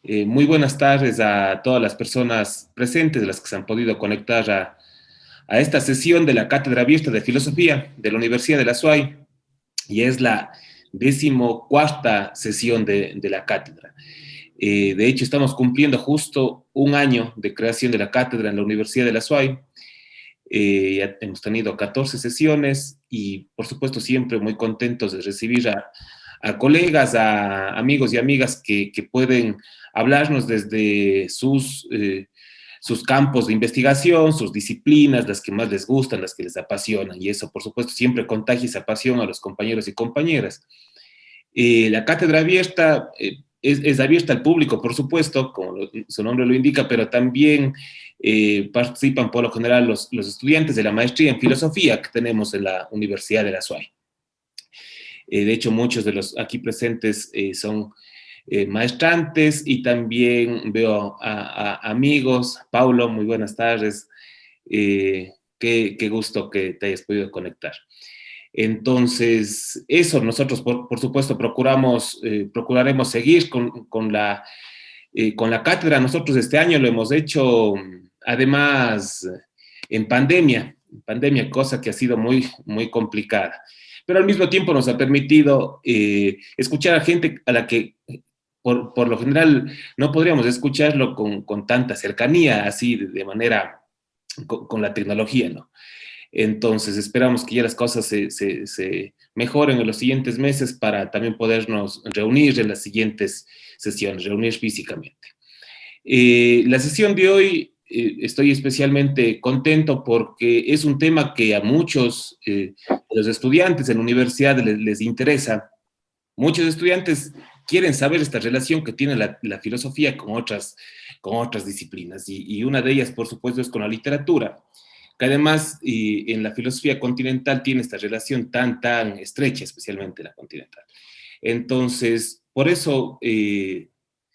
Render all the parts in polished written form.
Muy buenas tardes a todas las personas presentes, las que se han podido conectar a esta sesión de la Cátedra Abierta de Filosofía de la Universidad de la SUAY, y es la 14ª sesión de la cátedra. De hecho, estamos cumpliendo justo un año de creación de la cátedra en la Universidad de la SUAY. Ya hemos tenido 14 sesiones y, por supuesto, siempre muy contentos de recibir a colegas, a amigos y amigas que pueden hablarnos desde sus campos de investigación, sus disciplinas, las que más les gustan, las que les apasionan. Y eso, por supuesto, siempre contagia esa pasión a los compañeros y compañeras. La cátedra abierta es abierta al público, por supuesto, como su nombre lo indica, pero también participan por lo general los estudiantes de la maestría en filosofía que tenemos en la Universidad de la SUAY. De hecho, muchos de los aquí presentes son maestrantes, y también veo a amigos. Paulo, muy buenas tardes. Qué gusto que te hayas podido conectar. Entonces, eso, nosotros por supuesto procuraremos seguir con la cátedra. Nosotros este año lo hemos hecho, además, en pandemia, cosa que ha sido muy complicada. Pero al mismo tiempo nos ha permitido escuchar a gente a la que por lo general no podríamos escucharlo con tanta cercanía, así de manera, con la tecnología, ¿no? Entonces, esperamos que ya las cosas se mejoren en los siguientes meses para también podernos reunir en las siguientes sesiones, reunir físicamente. La sesión de hoy estoy especialmente contento porque es un tema que a muchos de los estudiantes en la universidad les interesa. Muchos estudiantes quieren saber esta relación que tiene la filosofía con otras disciplinas, y una de ellas, por supuesto, es con la literatura, que además en la filosofía continental tiene esta relación tan estrecha, especialmente la continental. Entonces, por eso,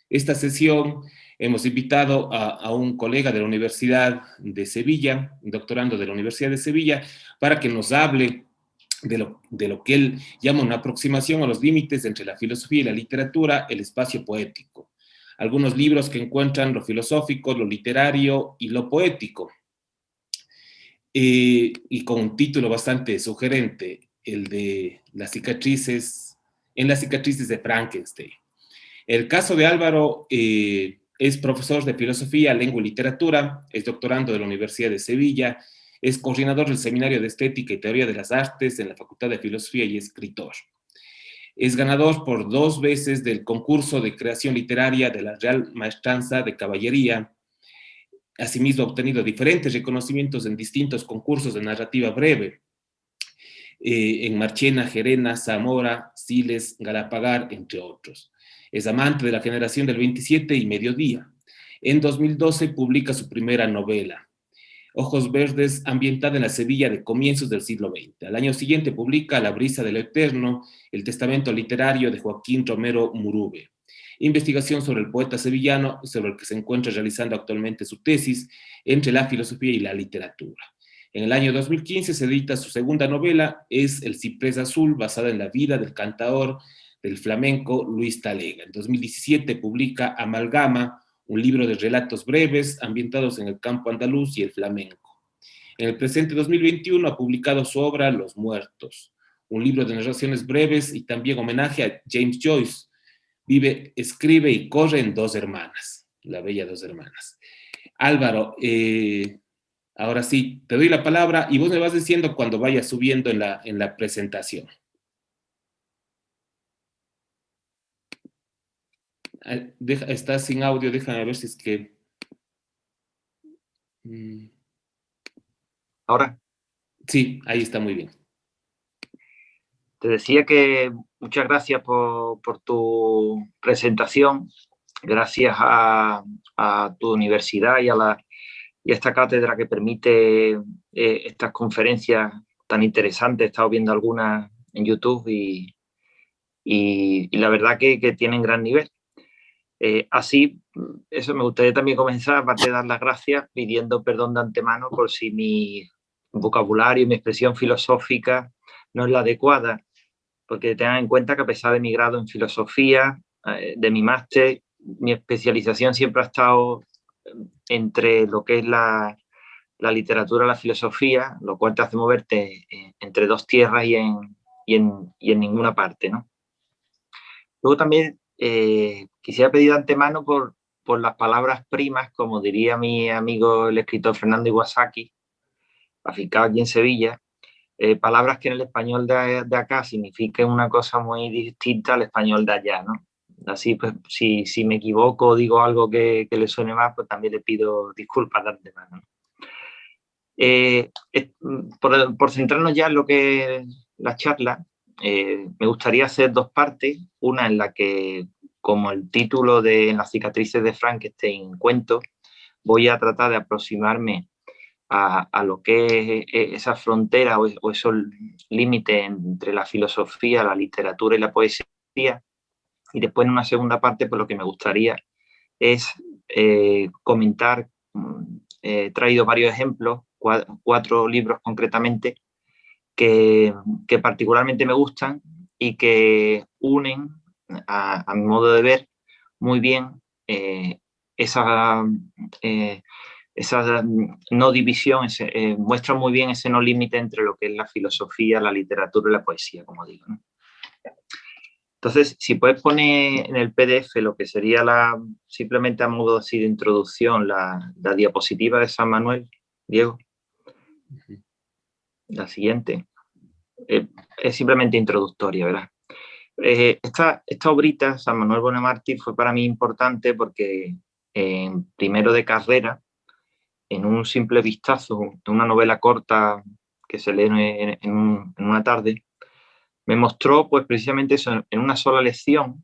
esta sesión hemos invitado a un colega de la Universidad de Sevilla, un doctorando de la Universidad de Sevilla, para que nos hable de lo que él llama una aproximación a los límites entre la filosofía y la literatura, el espacio poético. Algunos libros que encuentran lo filosófico, lo literario y lo poético. Y con un título bastante sugerente, el de las cicatrices de Frankenstein. El caso de Álvaro es profesor de filosofía, lengua y literatura, es doctorando de la Universidad de Sevilla, es coordinador del Seminario de Estética y Teoría de las Artes en la Facultad de Filosofía y escritor. Es ganador por 2 veces del concurso de creación literaria de la Real Maestranza de Caballería. Asimismo, ha obtenido diferentes reconocimientos en distintos concursos de narrativa breve, en Marchena, Gerena, Zamora, Siles, Galapagar, entre otros. Es amante de la generación del 27 y Mediodía. En 2012 publica su primera novela, Ojos Verdes, ambientada en la Sevilla de comienzos del siglo XX. Al año siguiente publica La brisa de lo eterno, el testamento literario de Joaquín Romero Murube. Investigación sobre el poeta sevillano, sobre el que se encuentra realizando actualmente su tesis, Entre la filosofía y la literatura. En el año 2015 se edita su segunda novela, es El ciprés azul, basada en la vida del cantador del flamenco Luis Talega. En 2017 publica Amalgama, un libro de relatos breves ambientados en el campo andaluz y el flamenco. En el presente 2021 ha publicado su obra Los Muertos, un libro de narraciones breves y también homenaje a James Joyce. Vive, escribe y corre en Dos Hermanas, La Bella Dos Hermanas. Álvaro, ahora sí, te doy la palabra y vos me vas diciendo cuando vayas subiendo en la presentación. Estás sin audio, déjame ver si es que... Ahora. Sí, ahí está muy bien. Te decía que muchas gracias por tu presentación. Gracias a tu universidad y a esta cátedra que permite estas conferencias tan interesantes. He estado viendo algunas en YouTube y la verdad que tienen gran nivel. Así, eso me gustaría también comenzar, aparte de dar las gracias, pidiendo perdón de antemano por si mi vocabulario y mi expresión filosófica no es la adecuada, porque tengan en cuenta que a pesar de mi grado en filosofía, de mi máster mi especialización siempre ha estado entre lo que es la literatura y la filosofía, lo cual te hace moverte entre dos tierras y en ninguna parte, ¿no? Luego también quisiera pedir de antemano por las palabras primas, como diría mi amigo el escritor Fernando Iwasaki, afincado aquí en Sevilla, palabras que en el español de acá significan una cosa muy distinta al español de allá, ¿no? Así, pues, si me equivoco o digo algo que le suene más, pues también le pido disculpas de antemano, ¿no? Por centrarnos ya en lo que es la charla, me gustaría hacer dos partes. Una en la que, como el título de En las cicatrices de Frankenstein cuento, voy a tratar de aproximarme a lo que es esa frontera o esos límites entre la filosofía, la literatura y la poesía. Y después, en una segunda parte, pues lo que me gustaría es comentar. He traído varios ejemplos, cuatro libros concretamente, que particularmente me gustan y que unen, a mi modo de ver, muy bien esa no división, muestra muy bien ese no límite entre lo que es la filosofía, la literatura y la poesía, como digo, ¿no? Entonces, si puedes poner en el PDF lo que sería simplemente a modo así de introducción, la diapositiva de San Manuel, Diego. La siguiente. Es simplemente introductoria, ¿verdad? Esta obrita, San Manuel Bonamártir, fue para mí importante porque en primero de carrera, en un simple vistazo de una novela corta que se lee en una tarde, me mostró, pues, precisamente eso, en una sola lección,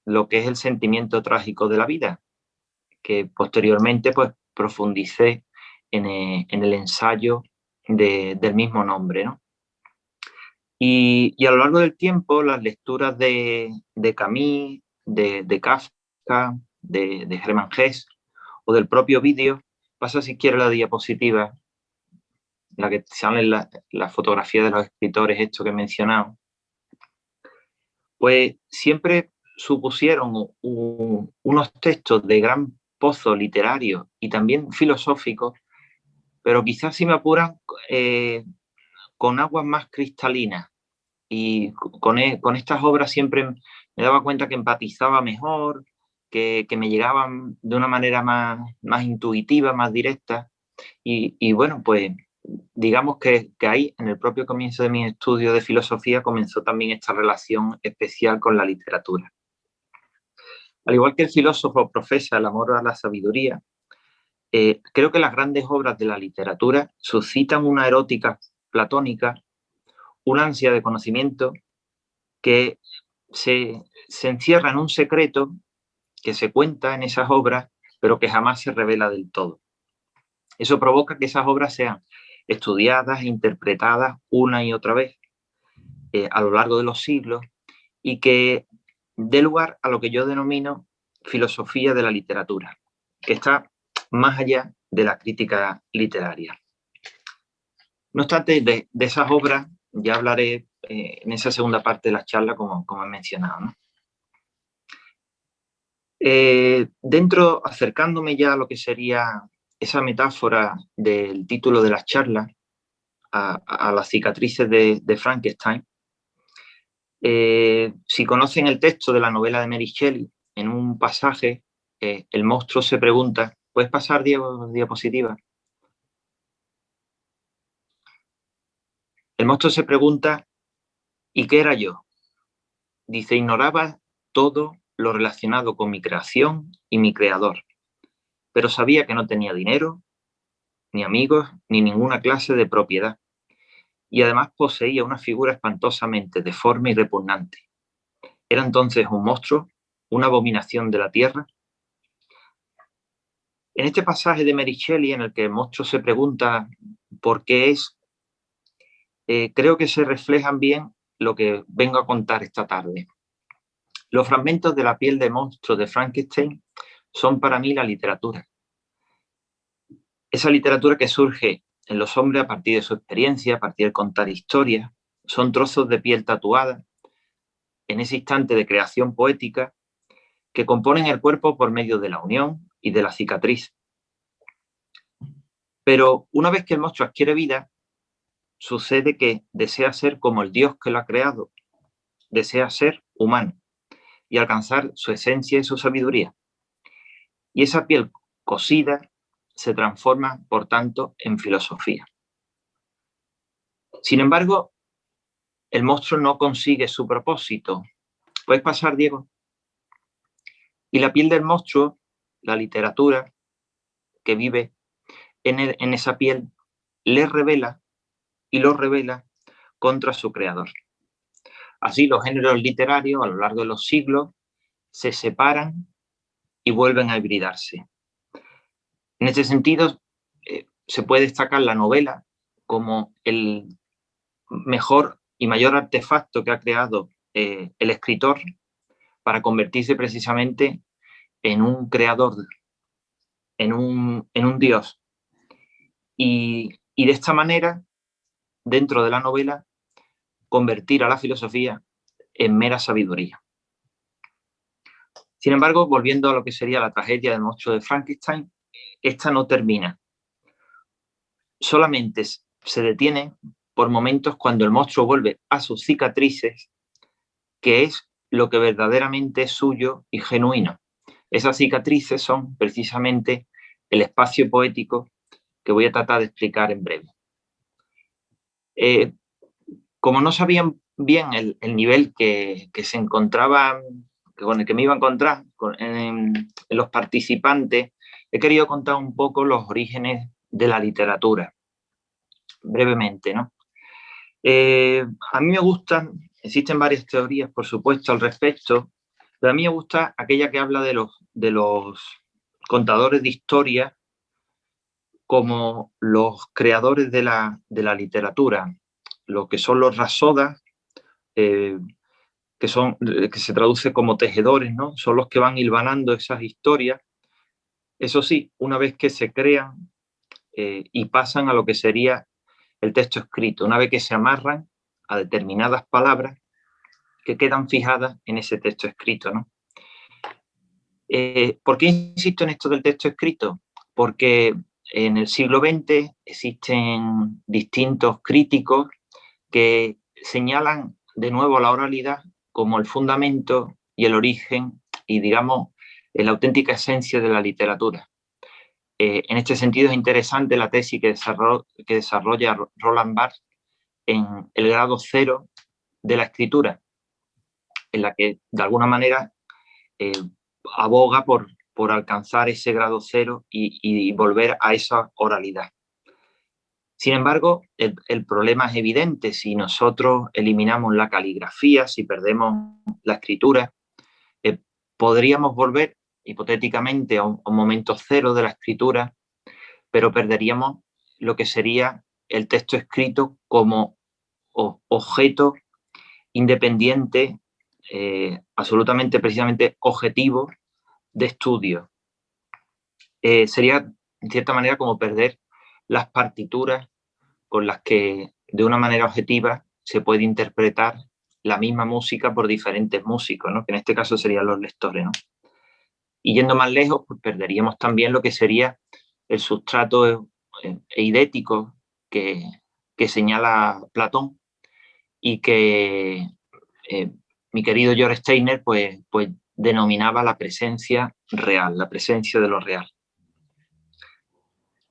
lo que es el sentimiento trágico de la vida, que posteriormente, pues, profundicé en el ensayo del mismo nombre, ¿no? Y a lo largo del tiempo, las lecturas de Camus, de Kafka, de Hermann Hesse o del propio vídeo, pasa si quieres la diapositiva, la que sale la fotografía de los escritores, esto que he mencionado, pues siempre supusieron unos textos de gran pozo literario y también filosófico, pero quizás, si me apuran, con aguas más cristalinas. Y con estas obras siempre me daba cuenta que empatizaba mejor, que me llegaban de una manera más intuitiva, más directa. Y bueno, pues digamos que ahí, en el propio comienzo de mi estudio de filosofía, comenzó también esta relación especial con la literatura. Al igual que el filósofo profesa el amor a la sabiduría, creo que las grandes obras de la literatura suscitan una erótica platónica, una ansia de conocimiento que se encierra en un secreto que se cuenta en esas obras, pero que jamás se revela del todo. Eso provoca que esas obras sean estudiadas e interpretadas una y otra vez a lo largo de los siglos, y que dé lugar a lo que yo denomino filosofía de la literatura, que está más allá de la crítica literaria. No obstante, de esas obras ya hablaré en esa segunda parte de la charla, como he mencionado, ¿no? Acercándome ya a lo que sería esa metáfora del título de la charla, a las cicatrices de Frankenstein, si conocen el texto de la novela de Mary Shelley, en un pasaje, el monstruo se pregunta, ¿puedes pasar, Diego, diapositiva? El monstruo se pregunta, ¿y qué era yo? Dice, ignoraba todo lo relacionado con mi creación y mi creador, pero sabía que no tenía dinero, ni amigos, ni ninguna clase de propiedad, y además poseía una figura espantosamente deforme y repugnante. ¿Era entonces un monstruo, una abominación de la tierra? En este pasaje de Mary Shelley, en el que el monstruo se pregunta por qué es, creo que se reflejan bien lo que vengo a contar esta tarde. Los fragmentos de la piel de monstruo de Frankenstein son para mí la literatura. Esa literatura que surge en los hombres a partir de su experiencia, a partir de contar historias, son trozos de piel tatuada en ese instante de creación poética, que componen el cuerpo por medio de la unión y de la cicatriz. Pero una vez que el monstruo adquiere vida, sucede que desea ser como el Dios que lo ha creado, desea ser humano y alcanzar su esencia y su sabiduría. Y esa piel cosida se transforma, por tanto, en filosofía. Sin embargo, el monstruo no consigue su propósito. ¿Puedes pasar, Diego? Y la piel del monstruo, la literatura que vive en esa piel, le revela y lo revela contra su creador. Así, los géneros literarios a lo largo de los siglos se separan y vuelven a hibridarse. En este sentido, se puede destacar la novela como el mejor y mayor artefacto que ha creado el escritor para convertirse precisamente en un creador, en un dios. Y de esta manera, dentro de la novela, convertir a la filosofía en mera sabiduría. Sin embargo, volviendo a lo que sería la tragedia del monstruo de Frankenstein, esta no termina. Solamente se detiene por momentos cuando el monstruo vuelve a sus cicatrices, que es lo que verdaderamente es suyo y genuino. Esas cicatrices son precisamente el espacio poético que voy a tratar de explicar en breve. Como no sabían bien el nivel que se encontraba, con el que me iba a encontrar en los participantes, he querido contar un poco los orígenes de la literatura, brevemente, ¿no? A mí me gustan, existen varias teorías, por supuesto, al respecto, pero a mí me gusta aquella que habla de los contadores de historia como los creadores de la literatura, lo que son los rasodas, que se traduce como tejedores, ¿no? Son los que van hilvanando esas historias. Eso sí, una vez que se crean y pasan a lo que sería el texto escrito, una vez que se amarran a determinadas palabras que quedan fijadas en ese texto escrito, ¿no? ¿Por qué insisto en esto del texto escrito? Porque en el siglo XX existen distintos críticos que señalan de nuevo la oralidad como el fundamento y el origen y, digamos, la auténtica esencia de la literatura. En este sentido es interesante la tesis que desarrolla Roland Barthes en el grado cero de la escritura, en la que de alguna manera aboga por alcanzar ese grado cero y volver a esa oralidad. Sin embargo, el problema es evidente. Si nosotros eliminamos la caligrafía, si perdemos la escritura, podríamos volver hipotéticamente a un momento cero de la escritura, pero perderíamos lo que sería el texto escrito como objeto independiente, absolutamente precisamente objetivo de estudio. Sería, en cierta manera, como perder las partituras con las que, de una manera objetiva, se puede interpretar la misma música por diferentes músicos, ¿no? Que en este caso serían los lectores, ¿no? Y yendo más lejos, pues perderíamos también lo que sería el sustrato eidético que señala Platón y que mi querido George Steiner pues denominaba la presencia real, la presencia de lo real.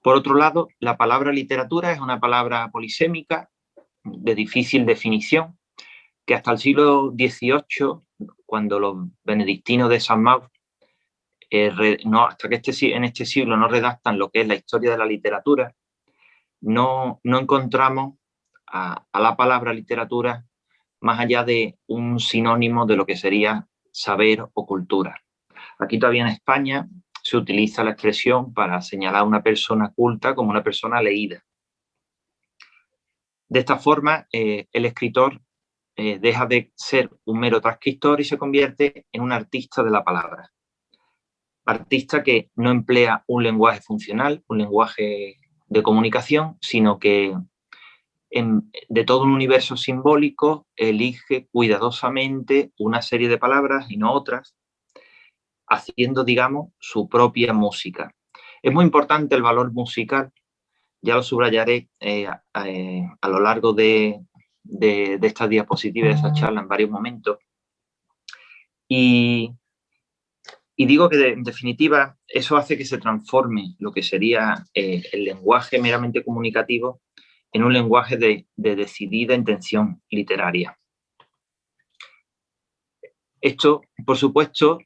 Por otro lado, la palabra literatura es una palabra polisémica de difícil definición, que hasta el siglo XVIII, cuando los benedictinos de San Maur, hasta que en este siglo no redactan lo que es la historia de la literatura, no encontramos a la palabra literatura más allá de un sinónimo de lo que sería saber o cultura. Aquí todavía en España se utiliza la expresión para señalar a una persona culta como una persona leída. De esta forma, el escritor deja de ser un mero transcriptor y se convierte en un artista de la palabra. Artista que no emplea un lenguaje funcional, un lenguaje de comunicación, sino que de todo un universo simbólico elige cuidadosamente una serie de palabras y no otras, haciendo, digamos, su propia música. Es muy importante el valor musical, ya lo subrayaré a lo largo de estas diapositivas, de esta charla en varios momentos. Y digo que, en definitiva, eso hace que se transforme lo que sería el lenguaje meramente comunicativo en un lenguaje de decidida intención literaria. Esto, por supuesto,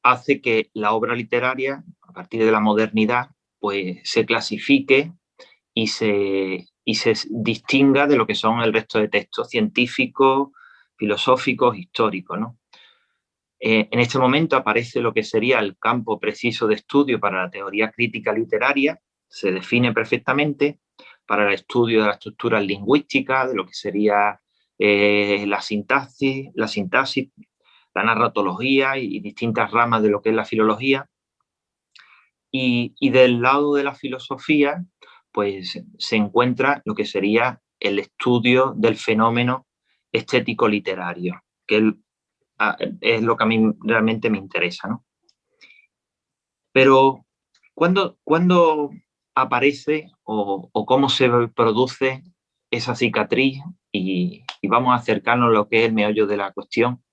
hace que la obra literaria, a partir de la modernidad, pues se clasifique y se distinga de lo que son el resto de textos científicos, filosóficos, históricos, ¿no? En este momento aparece lo que sería el campo preciso de estudio para la teoría crítica literaria, se define perfectamente para el estudio de las estructuras lingüísticas, de lo que sería la sintaxis, la narratología y distintas ramas de lo que es la filología. Y del lado de la filosofía, pues se encuentra lo que sería el estudio del fenómeno estético literario, que es lo que a mí realmente me interesa, ¿no? Pero, ¿cuándo aparece o cómo se produce esa cicatriz? Y vamos a acercarnos a lo que es el meollo de la cuestión,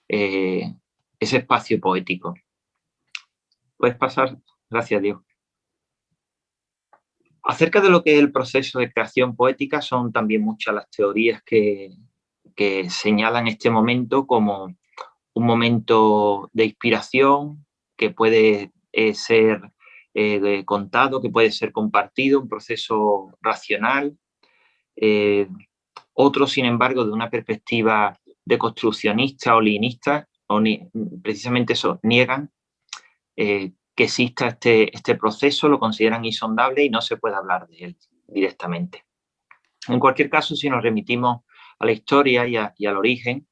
ese espacio poético. ¿Puedes pasar? Gracias, Diego. Acerca de lo que es el proceso de creación poética, son también muchas las teorías que señalan este momento como un momento de inspiración que puede ser contado, que puede ser compartido, un proceso racional. Otros, sin embargo, de una perspectiva deconstruccionista o lineista, precisamente eso, niegan que exista este proceso, lo consideran insondable y no se puede hablar de él directamente. En cualquier caso, si nos remitimos a la historia y al origen,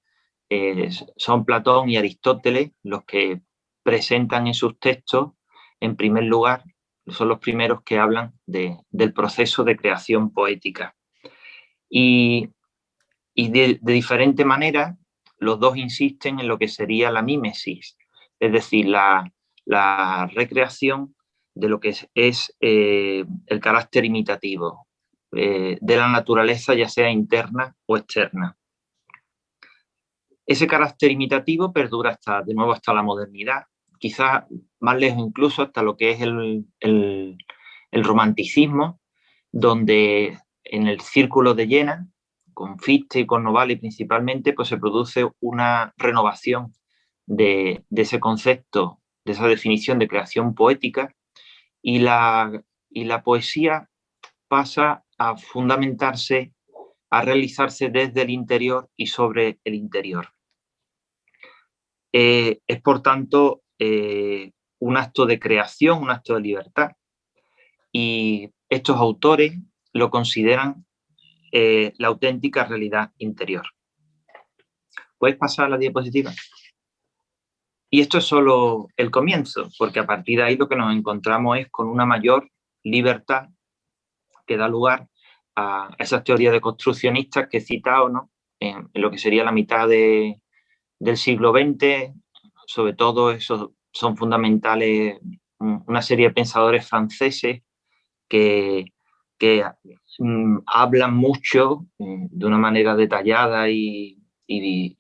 son Platón y Aristóteles los que presentan en sus textos, en primer lugar, son los primeros que hablan del proceso de creación poética. Y de diferente manera, los dos insisten en lo que sería la mímesis, es decir, la recreación de lo que es el carácter imitativo de la naturaleza, ya sea interna o externa. Ese carácter imitativo perdura de nuevo hasta la modernidad, quizás más lejos incluso hasta lo que es el romanticismo, donde en el círculo de Jena, con Fichte y con Novalis principalmente, pues se produce una renovación de ese concepto, de esa definición de creación poética, y la poesía pasa a fundamentarse, a realizarse desde el interior y sobre el interior. Es, por tanto, un acto de creación, un acto de libertad, y estos autores lo consideran la auténtica realidad interior. ¿Puedes pasar a la diapositiva? Y esto es solo el comienzo, porque a partir de ahí lo que nos encontramos es con una mayor libertad que da lugar a esas teorías deconstruccionistas que he citado, ¿no? En lo que sería la mitad del siglo XX, sobre todo eso son fundamentales una serie de pensadores franceses que hablan mucho de una manera detallada y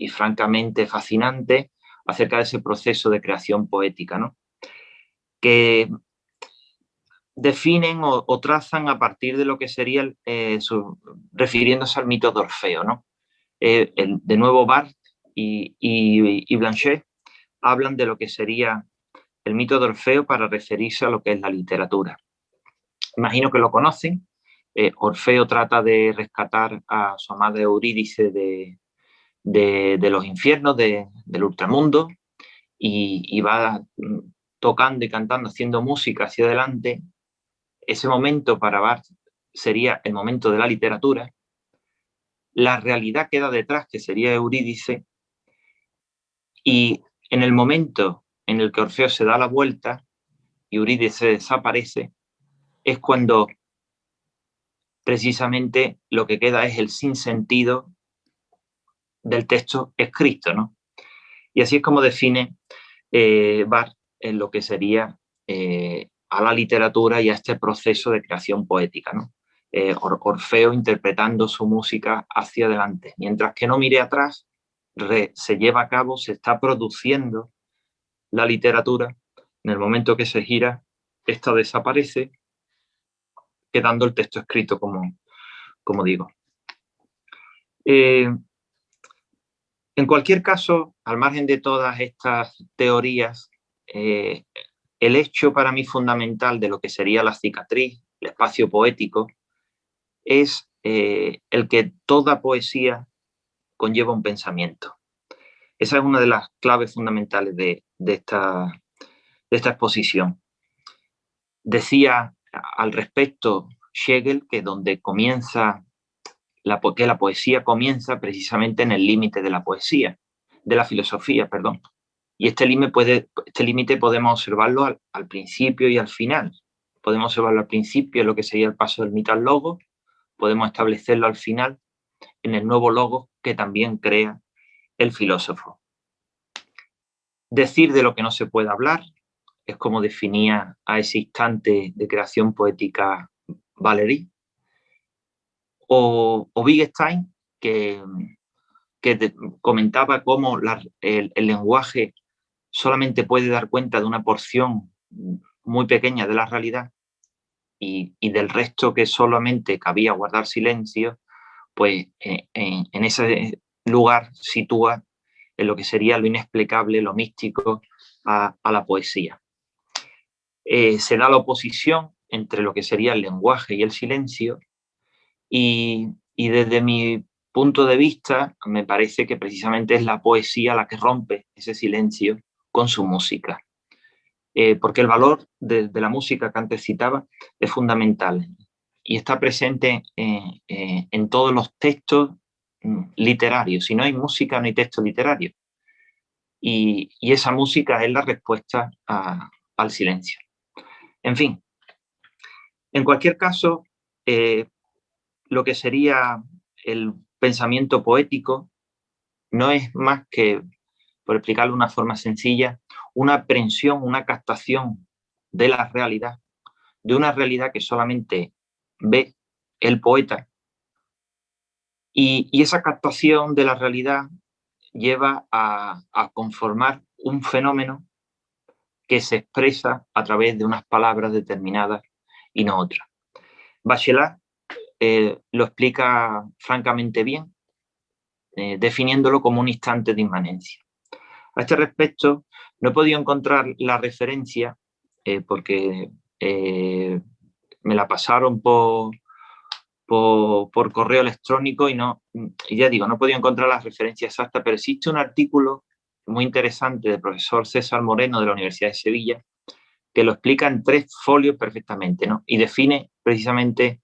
francamente fascinante acerca de ese proceso de creación poética, ¿no? Que definen o trazan a partir de lo que sería, refiriéndose al mito de Orfeo, ¿no? De nuevo, Barthes y Blanchet hablan de lo que sería el mito de Orfeo para referirse a lo que es la literatura. Imagino que lo conocen. Orfeo trata de rescatar a su amada Eurídice de los infiernos, del ultramundo, y va tocando y cantando, haciendo música hacia adelante. Ese momento para Barthes sería el momento de la literatura. La realidad queda detrás, que sería Eurídice, y en el momento en el que Orfeo se da la vuelta y Eurídice desaparece, es cuando precisamente lo que queda es el sinsentido del texto escrito, ¿no? Y así es como define va en lo que sería a la literatura y a este proceso de creación poética, ¿no? Orfeo interpretando su música hacia adelante, mientras que no mire atrás, se lleva a cabo, se está produciendo la literatura. En el momento que se gira, esta desaparece, quedando el texto escrito, como digo. En cualquier caso, al margen de todas estas teorías, el hecho para mí fundamental de lo que sería la cicatriz, el espacio poético, es el que toda poesía conlleva un pensamiento. Esa es una de las claves fundamentales de esta exposición. Decía al respecto Schlegel que donde comienza que la poesía comienza precisamente en el límite de la poesía, de la filosofía, perdón. Y este límite podemos observarlo al principio y al final. Podemos observarlo al principio en lo que sería el paso del mito al logos, podemos establecerlo al final en el nuevo logos que también crea el filósofo. Decir de lo que no se puede hablar es como definía a ese instante de creación poética Valéry. O Wittgenstein, que comentaba cómo el lenguaje solamente puede dar cuenta de una porción muy pequeña de la realidad y del resto que solamente cabía guardar silencio, pues en ese lugar sitúa en lo que sería lo inexplicable, lo místico, a la poesía. Se da la oposición entre lo que sería el lenguaje y el silencio, y desde mi punto de vista me parece que precisamente es la poesía la que rompe ese silencio con su música. Porque el valor de la música que antes citaba es fundamental y está presente en todos los textos literarios. Si no hay música, no hay texto literario. Y esa música es la respuesta al silencio. En fin, en cualquier caso, lo que sería el pensamiento poético no es más que, por explicarlo de una forma sencilla, una aprehensión, una captación de la realidad, de una realidad que solamente ve el poeta. Y esa captación de la realidad lleva a conformar un fenómeno que se expresa a través de unas palabras determinadas y no otras. Bachelard lo explica francamente bien, definiéndolo como un instante de inmanencia. A este respecto, no he podido encontrar la referencia porque me la pasaron por correo electrónico y ya digo, no he podido encontrar la referencia exacta, pero existe un artículo muy interesante del profesor César Moreno de la Universidad de Sevilla que lo explica en 3 folios perfectamente, ¿no? Y define precisamente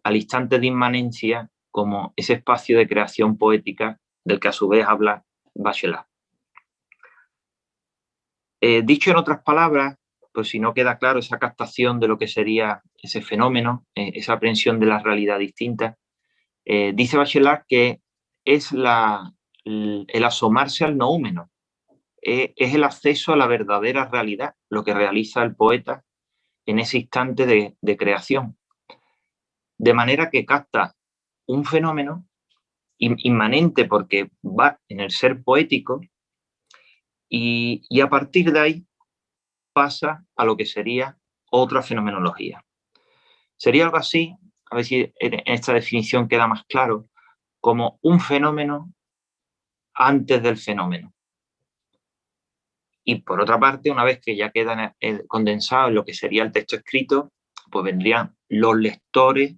al instante de inmanencia como ese espacio de creación poética del que a su vez habla Bachelard. Dicho en otras palabras, pues si no queda claro esa captación de lo que sería ese fenómeno, esa aprehensión de la realidad distinta, dice Bachelard que es el asomarse al noúmeno, es el acceso a la verdadera realidad, lo que realiza el poeta en ese instante de creación. De manera que capta un fenómeno inmanente porque va en el ser poético y a partir de ahí pasa a lo que sería otra fenomenología. Sería algo así, a ver si en esta definición queda más claro, como un fenómeno antes del fenómeno. Y por otra parte, una vez que ya queda condensado en lo que sería el texto escrito, pues vendrían los lectores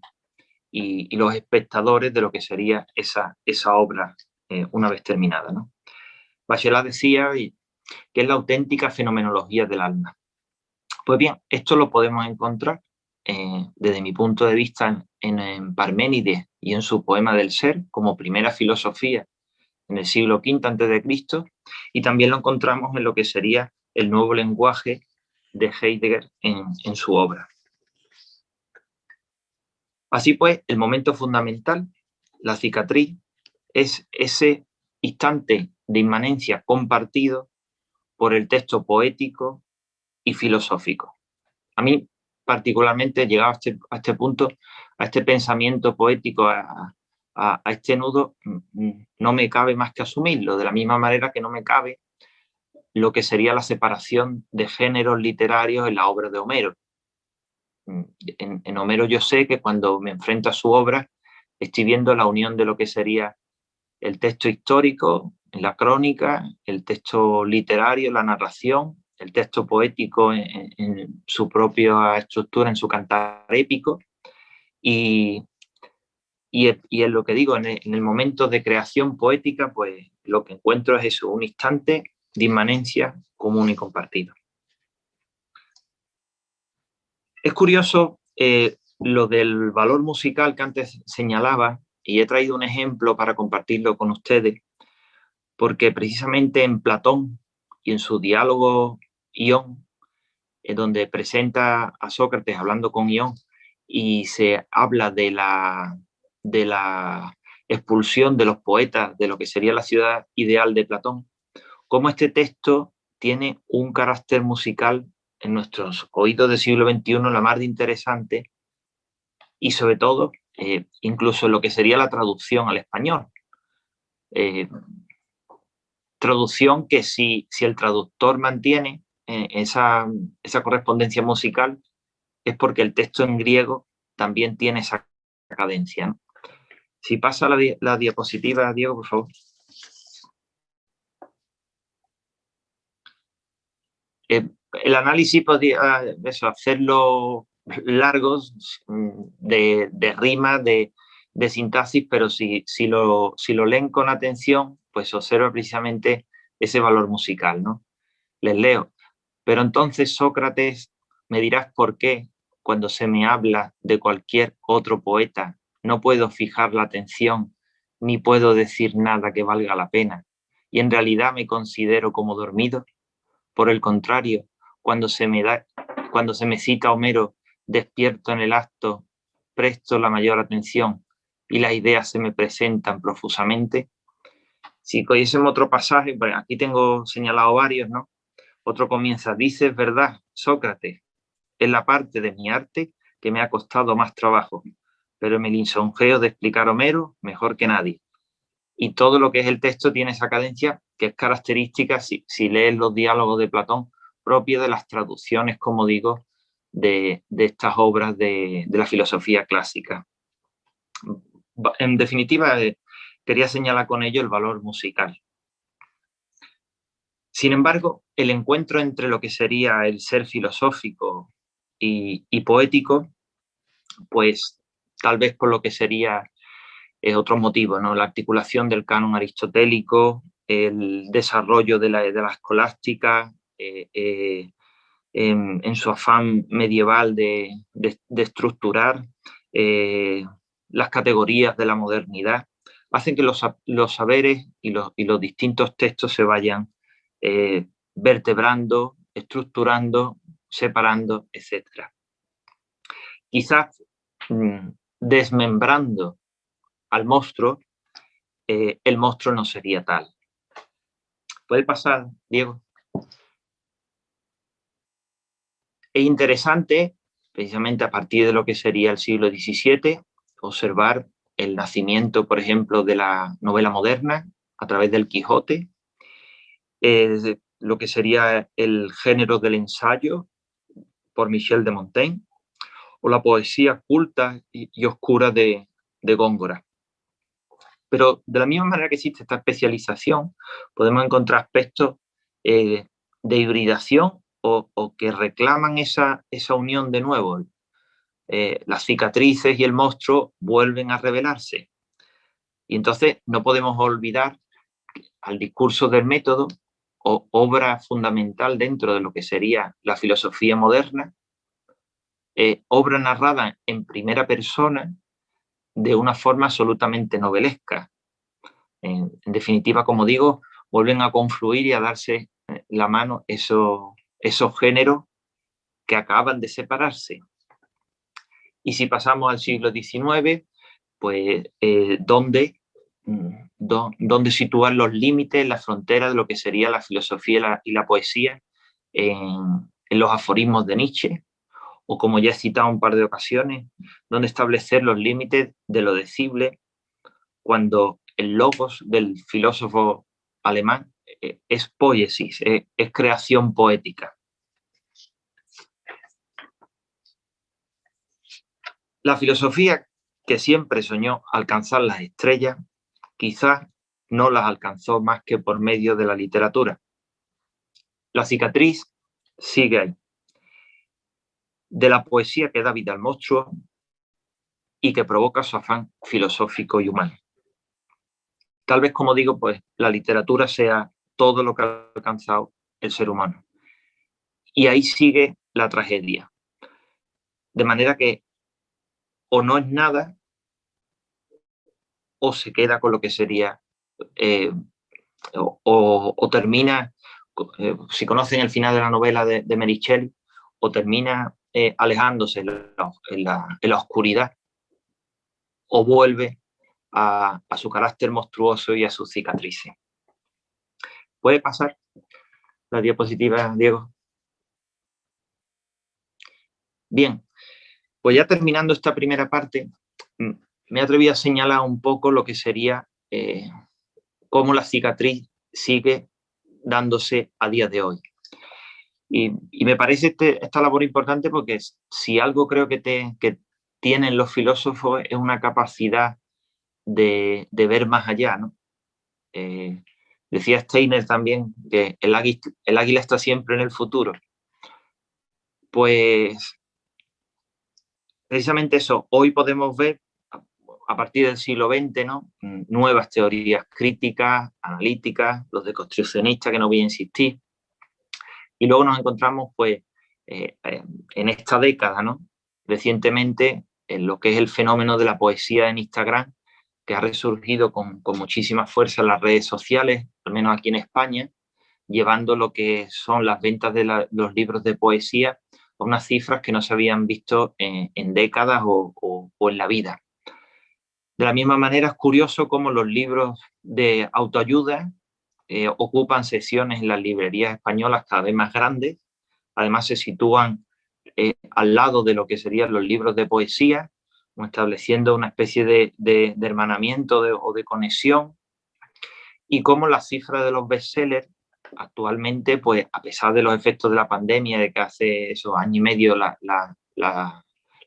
y los espectadores de lo que sería esa obra una vez terminada, ¿no? Bachelard decía que es la auténtica fenomenología del alma. Pues bien, esto lo podemos encontrar desde mi punto de vista en Parménides y en su poema del ser como primera filosofía en el siglo V a.C. y también lo encontramos en lo que sería el nuevo lenguaje de Heidegger en su obra. Así pues, el momento fundamental, la cicatriz, es ese instante de inmanencia compartido por el texto poético y filosófico. A mí, particularmente, llegado a este punto, a este pensamiento poético, a este nudo, no me cabe más que asumirlo, de la misma manera que no me cabe lo que sería la separación de géneros literarios en la obra de Homero. En Homero yo sé que cuando me enfrento a su obra estoy viendo la unión de lo que sería el texto histórico, la crónica, el texto literario, la narración, el texto poético en su propia estructura, en su cantar épico, y es lo que digo, en el momento de creación poética, pues lo que encuentro es eso, un instante de inmanencia común y compartido. Es curioso lo del valor musical que antes señalaba, y he traído un ejemplo para compartirlo con ustedes, porque precisamente en Platón y en su diálogo Ión, donde presenta a Sócrates hablando con Ión, y se habla de la expulsión de los poetas de lo que sería la ciudad ideal de Platón, cómo este texto tiene un carácter musical en nuestros oídos del siglo XXI la más de interesante, y sobre todo incluso lo que sería la traducción al español. Traducción que si el traductor mantiene esa correspondencia musical es porque el texto en griego también tiene esa cadencia, ¿no? Si pasa la diapositiva, Diego, por favor. El análisis podría hacerlo largos de rimas, de sintaxis, pero si lo leen con atención, pues observa precisamente ese valor musical, ¿no? Les leo. Pero entonces, Sócrates, me dirás por qué, cuando se me habla de cualquier otro poeta, no puedo fijar la atención, ni puedo decir nada que valga la pena, y en realidad me considero como dormido. Por el contrario, cuando se me cita Homero, despierto en el acto, presto la mayor atención y las ideas se me presentan profusamente. Si cogiésemos otro pasaje, pues aquí tengo señalado varios, ¿no? Otro comienza, dices verdad, Sócrates, es la parte de mi arte que me ha costado más trabajo, pero me lisonjeo de explicar Homero mejor que nadie. Y todo lo que es el texto tiene esa cadencia que es característica, si lees los diálogos de Platón, propio de las traducciones, como digo, de estas obras de la filosofía clásica. En definitiva, quería señalar con ello el valor musical. Sin embargo, el encuentro entre lo que sería el ser filosófico y poético, pues tal vez por lo que sería otro motivo, ¿no? La articulación del canon aristotélico, el desarrollo de la escolástica, en su afán medieval de estructurar las categorías de la modernidad, hacen que los saberes y los distintos textos se vayan vertebrando, estructurando, separando, etc. Quizás desmembrando al monstruo, el monstruo no sería tal. ¿Puede pasar, Diego? Es interesante, precisamente a partir de lo que sería el siglo XVII, observar el nacimiento, por ejemplo, de la novela moderna a través del Quijote, lo que sería el género del ensayo por Michel de Montaigne, o la poesía culta y oscura de Góngora. Pero de la misma manera que existe esta especialización, podemos encontrar aspectos de hibridación o que reclaman esa unión de nuevo. Las cicatrices y el monstruo vuelven a revelarse. Y entonces no podemos olvidar al discurso del método, o obra fundamental dentro de lo que sería la filosofía moderna, obra narrada en primera persona de una forma absolutamente novelesca. En definitiva, como digo, vuelven a confluir y a darse la mano esos géneros que acaban de separarse. Y si pasamos al siglo XIX, pues donde dónde situar los límites, las fronteras de lo que sería la filosofía y la poesía en los aforismos de Nietzsche, o como ya he citado un par de ocasiones, dónde establecer los límites de lo decible cuando el logos del filósofo alemán es poiesis, es creación poética. La filosofía, que siempre soñó alcanzar las estrellas, quizás no las alcanzó más que por medio de la literatura. La cicatriz sigue ahí. De la poesía que da vida al monstruo y que provoca su afán filosófico y humano. Tal vez, como digo, pues la literatura sea todo lo que ha alcanzado el ser humano. Y ahí sigue la tragedia. De manera que o no es nada o se queda con lo que sería, o termina, si conocen el final de la novela de Mary Shelley, o termina alejándose en la oscuridad, o vuelve a su carácter monstruoso y a sus cicatrices. ¿Puede pasar la diapositiva, Diego? Bien, pues ya terminando esta primera parte, me atreví a señalar un poco lo que sería cómo la cicatriz sigue dándose a día de hoy. Y me parece esta labor importante porque si algo creo que tienen los filósofos es una capacidad de ver más allá, ¿no? Decía Steiner también que el águila está siempre en el futuro. Pues precisamente eso, hoy podemos ver a partir del siglo XX, ¿no? Nuevas teorías críticas, analíticas, los deconstruccionistas, que no voy a insistir. Y luego nos encontramos, pues, en esta década, ¿no? Recientemente, en lo que es el fenómeno de la poesía en Instagram, que ha resurgido con muchísima fuerza en las redes sociales, al menos aquí en España, llevando lo que son las ventas de los libros de poesía a unas cifras que no se habían visto en décadas o en la vida. De la misma manera, es curioso cómo los libros de autoayuda ocupan sesiones en las librerías españolas cada vez más grandes. Además, se sitúan al lado de lo que serían los libros de poesía, estableciendo una especie de hermanamiento o de conexión. Y cómo las cifras de los bestsellers actualmente, pues a pesar de los efectos de la pandemia, de que hace esos años y medio la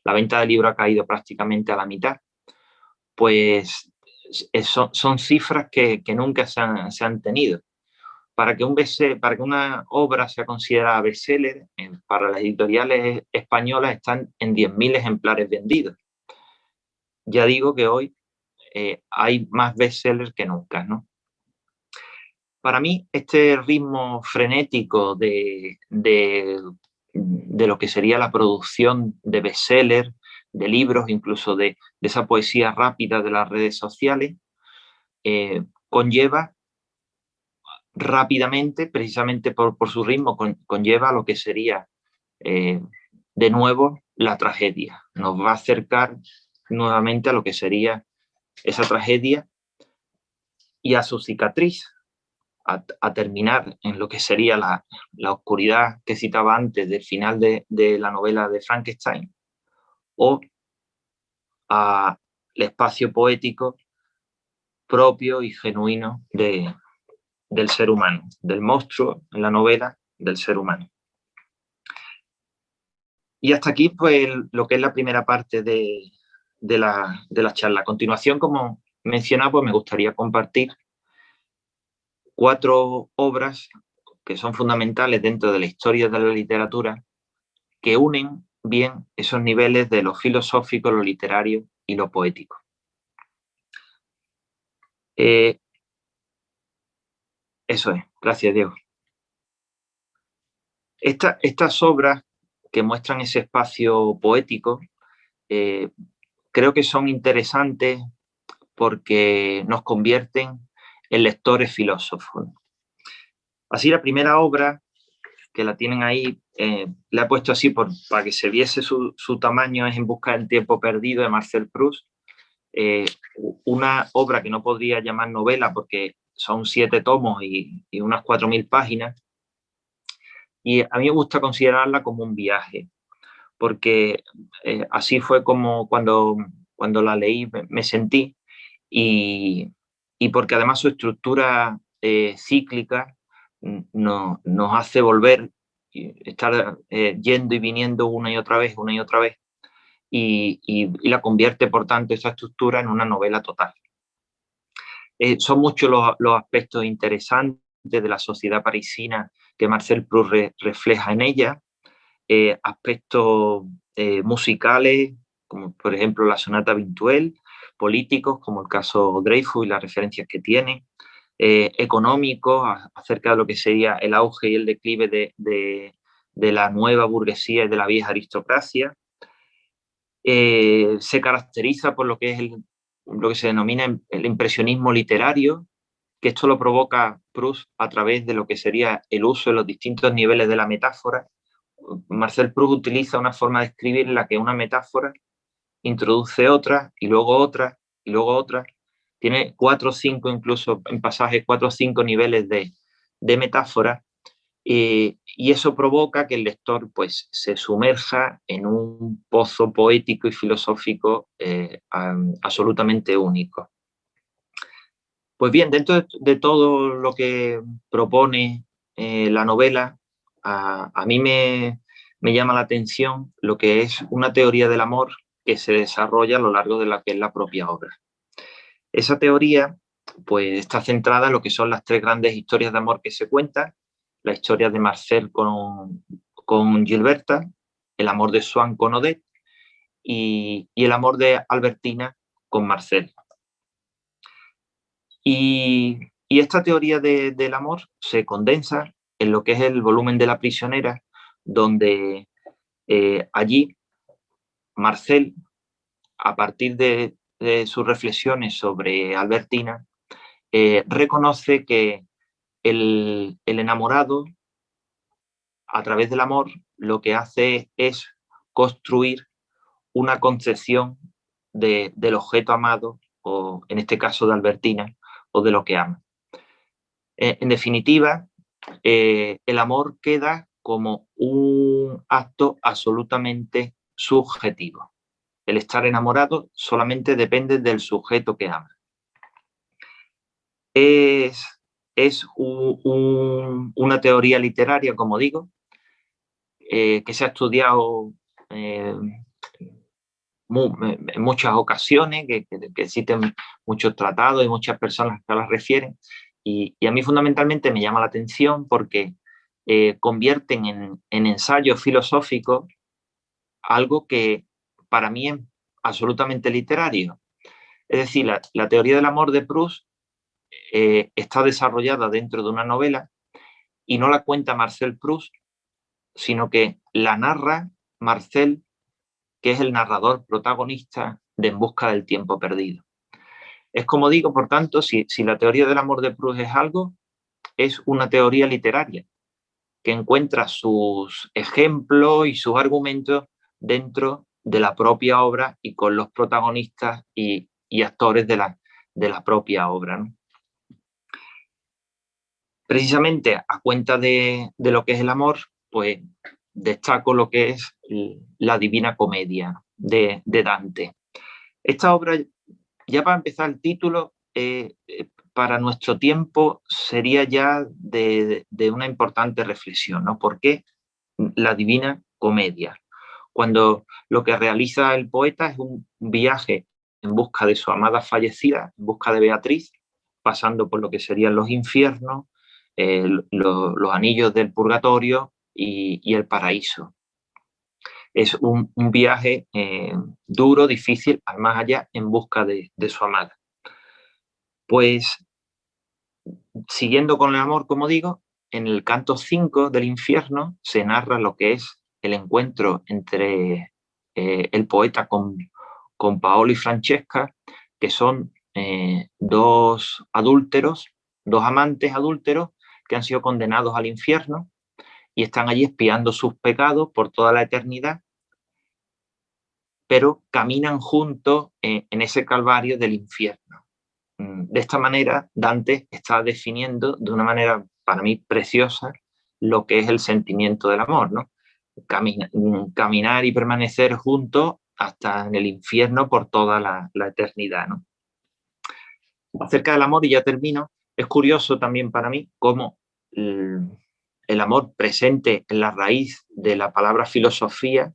venta de libros ha caído prácticamente a la mitad, pues son cifras que nunca se han tenido. Para que una obra sea considerada bestseller, para las editoriales españolas están en 10.000 ejemplares vendidos. Ya digo que hoy hay más bestsellers que nunca, ¿no? Para mí, este ritmo frenético de lo que sería la producción de bestsellers, de libros, incluso de esa poesía rápida de las redes sociales, conlleva rápidamente, precisamente por su ritmo, conlleva lo que sería de nuevo la tragedia. Nos va a acercar nuevamente a lo que sería esa tragedia y a su cicatriz, a terminar en lo que sería la oscuridad que citaba antes del final de la novela de Frankenstein, o al espacio poético propio y genuino del ser humano, del monstruo en la novela del ser humano. Y hasta aquí, pues, lo que es la primera parte de la charla. A continuación, como mencionaba, pues me gustaría compartir 4 obras que son fundamentales dentro de la historia de la literatura, que unen bien esos niveles de lo filosófico, lo literario y lo poético. Eso es. Gracias, Diego. Estas obras que muestran ese espacio poético, creo que son interesantes porque nos convierten en lectores filósofos. Así, la primera obra, que la tienen ahí, la he puesto así para que se viese su tamaño, es En busca del tiempo perdido, de Marcel Proust, una obra que no podría llamar novela porque son 7 tomos y unas 4.000 páginas. Y a mí me gusta considerarla como un viaje, porque así fue como cuando la leí me sentí, y porque además su estructura cíclica nos hace volver, estar yendo y viniendo una y otra vez, y la convierte, por tanto, esa estructura en una novela total. Son muchos los aspectos interesantes de la sociedad parisina que Marcel Proust refleja en ella, aspectos musicales, como por ejemplo la sonata Vintuel, políticos, como el caso Dreyfus y las referencias que tiene, económicos, acerca de lo que sería el auge y el declive de la nueva burguesía y de la vieja aristocracia. Se caracteriza por lo que es lo que se denomina el impresionismo literario, que esto lo provoca Proust a través de lo que sería el uso de los distintos niveles de la metáfora. Marcel Proust utiliza una forma de escribir en la que una metáfora introduce otra, y luego otra, y luego otra. Tiene 4 o 5, incluso en pasajes, 4 o 5 niveles de metáfora, y eso provoca que el lector pues, se sumerja en un pozo poético y filosófico absolutamente único. Pues bien, dentro de todo lo que propone la novela, a mí me llama la atención lo que es una teoría del amor que se desarrolla a lo largo de la que es la propia obra. Esa teoría pues, está centrada en lo que son las 3 grandes historias de amor que se cuentan: la historia de Marcel con Gilberta, el amor de Swann con Odette y el amor de Albertina con Marcel. Y esta teoría del amor se condensa en lo que es el volumen de La prisionera, donde allí Marcel, a partir de sus reflexiones sobre Albertina, reconoce que el enamorado, a través del amor, lo que hace es construir una concepción del objeto amado, o en este caso de Albertina, o de lo que ama. En definitiva, el amor queda como un acto absolutamente subjetivo. El estar enamorado solamente depende del sujeto que ama. Es una teoría literaria, como digo, que se ha estudiado en muchas ocasiones, que existen muchos tratados y muchas personas que las refieren, y a mí fundamentalmente me llama la atención porque convierten en ensayos filosóficos algo que para mí es absolutamente literario. Es decir, la teoría del amor de Proust está desarrollada dentro de una novela y no la cuenta Marcel Proust, sino que la narra Marcel, que es el narrador protagonista de En busca del tiempo perdido. Es como digo, por tanto, si la teoría del amor de Proust es algo, es una teoría literaria que encuentra sus ejemplos y sus argumentos dentro de la propia obra y con los protagonistas y actores de la propia obra, ¿no? Precisamente a cuenta de lo que es el amor, pues destaco lo que es la Divina Comedia de Dante. Esta obra, ya para empezar el título, para nuestro tiempo sería ya de una importante reflexión, ¿no? ¿Por qué la Divina Comedia? Cuando lo que realiza el poeta es un viaje en busca de su amada fallecida, en busca de Beatriz, pasando por lo que serían los infiernos, los anillos del purgatorio y el paraíso. Es un viaje duro, difícil, al más allá, en busca de su amada. Pues, siguiendo con el amor, como digo, en el canto 5 del infierno se narra lo que es el encuentro entre el poeta con Paolo y Francesca, que son 2 adúlteros, 2 amantes adúlteros que han sido condenados al infierno y están allí expiando sus pecados por toda la eternidad. pero caminan juntos en ese calvario del infierno. De esta manera, Dante está definiendo de una manera para mí preciosa lo que es el sentimiento del amor, ¿no? Caminar y permanecer juntos hasta en el infierno por toda la eternidad, ¿no? Acerca del amor, y ya termino, es curioso también para mí cómo el amor presente en la raíz de la palabra filosofía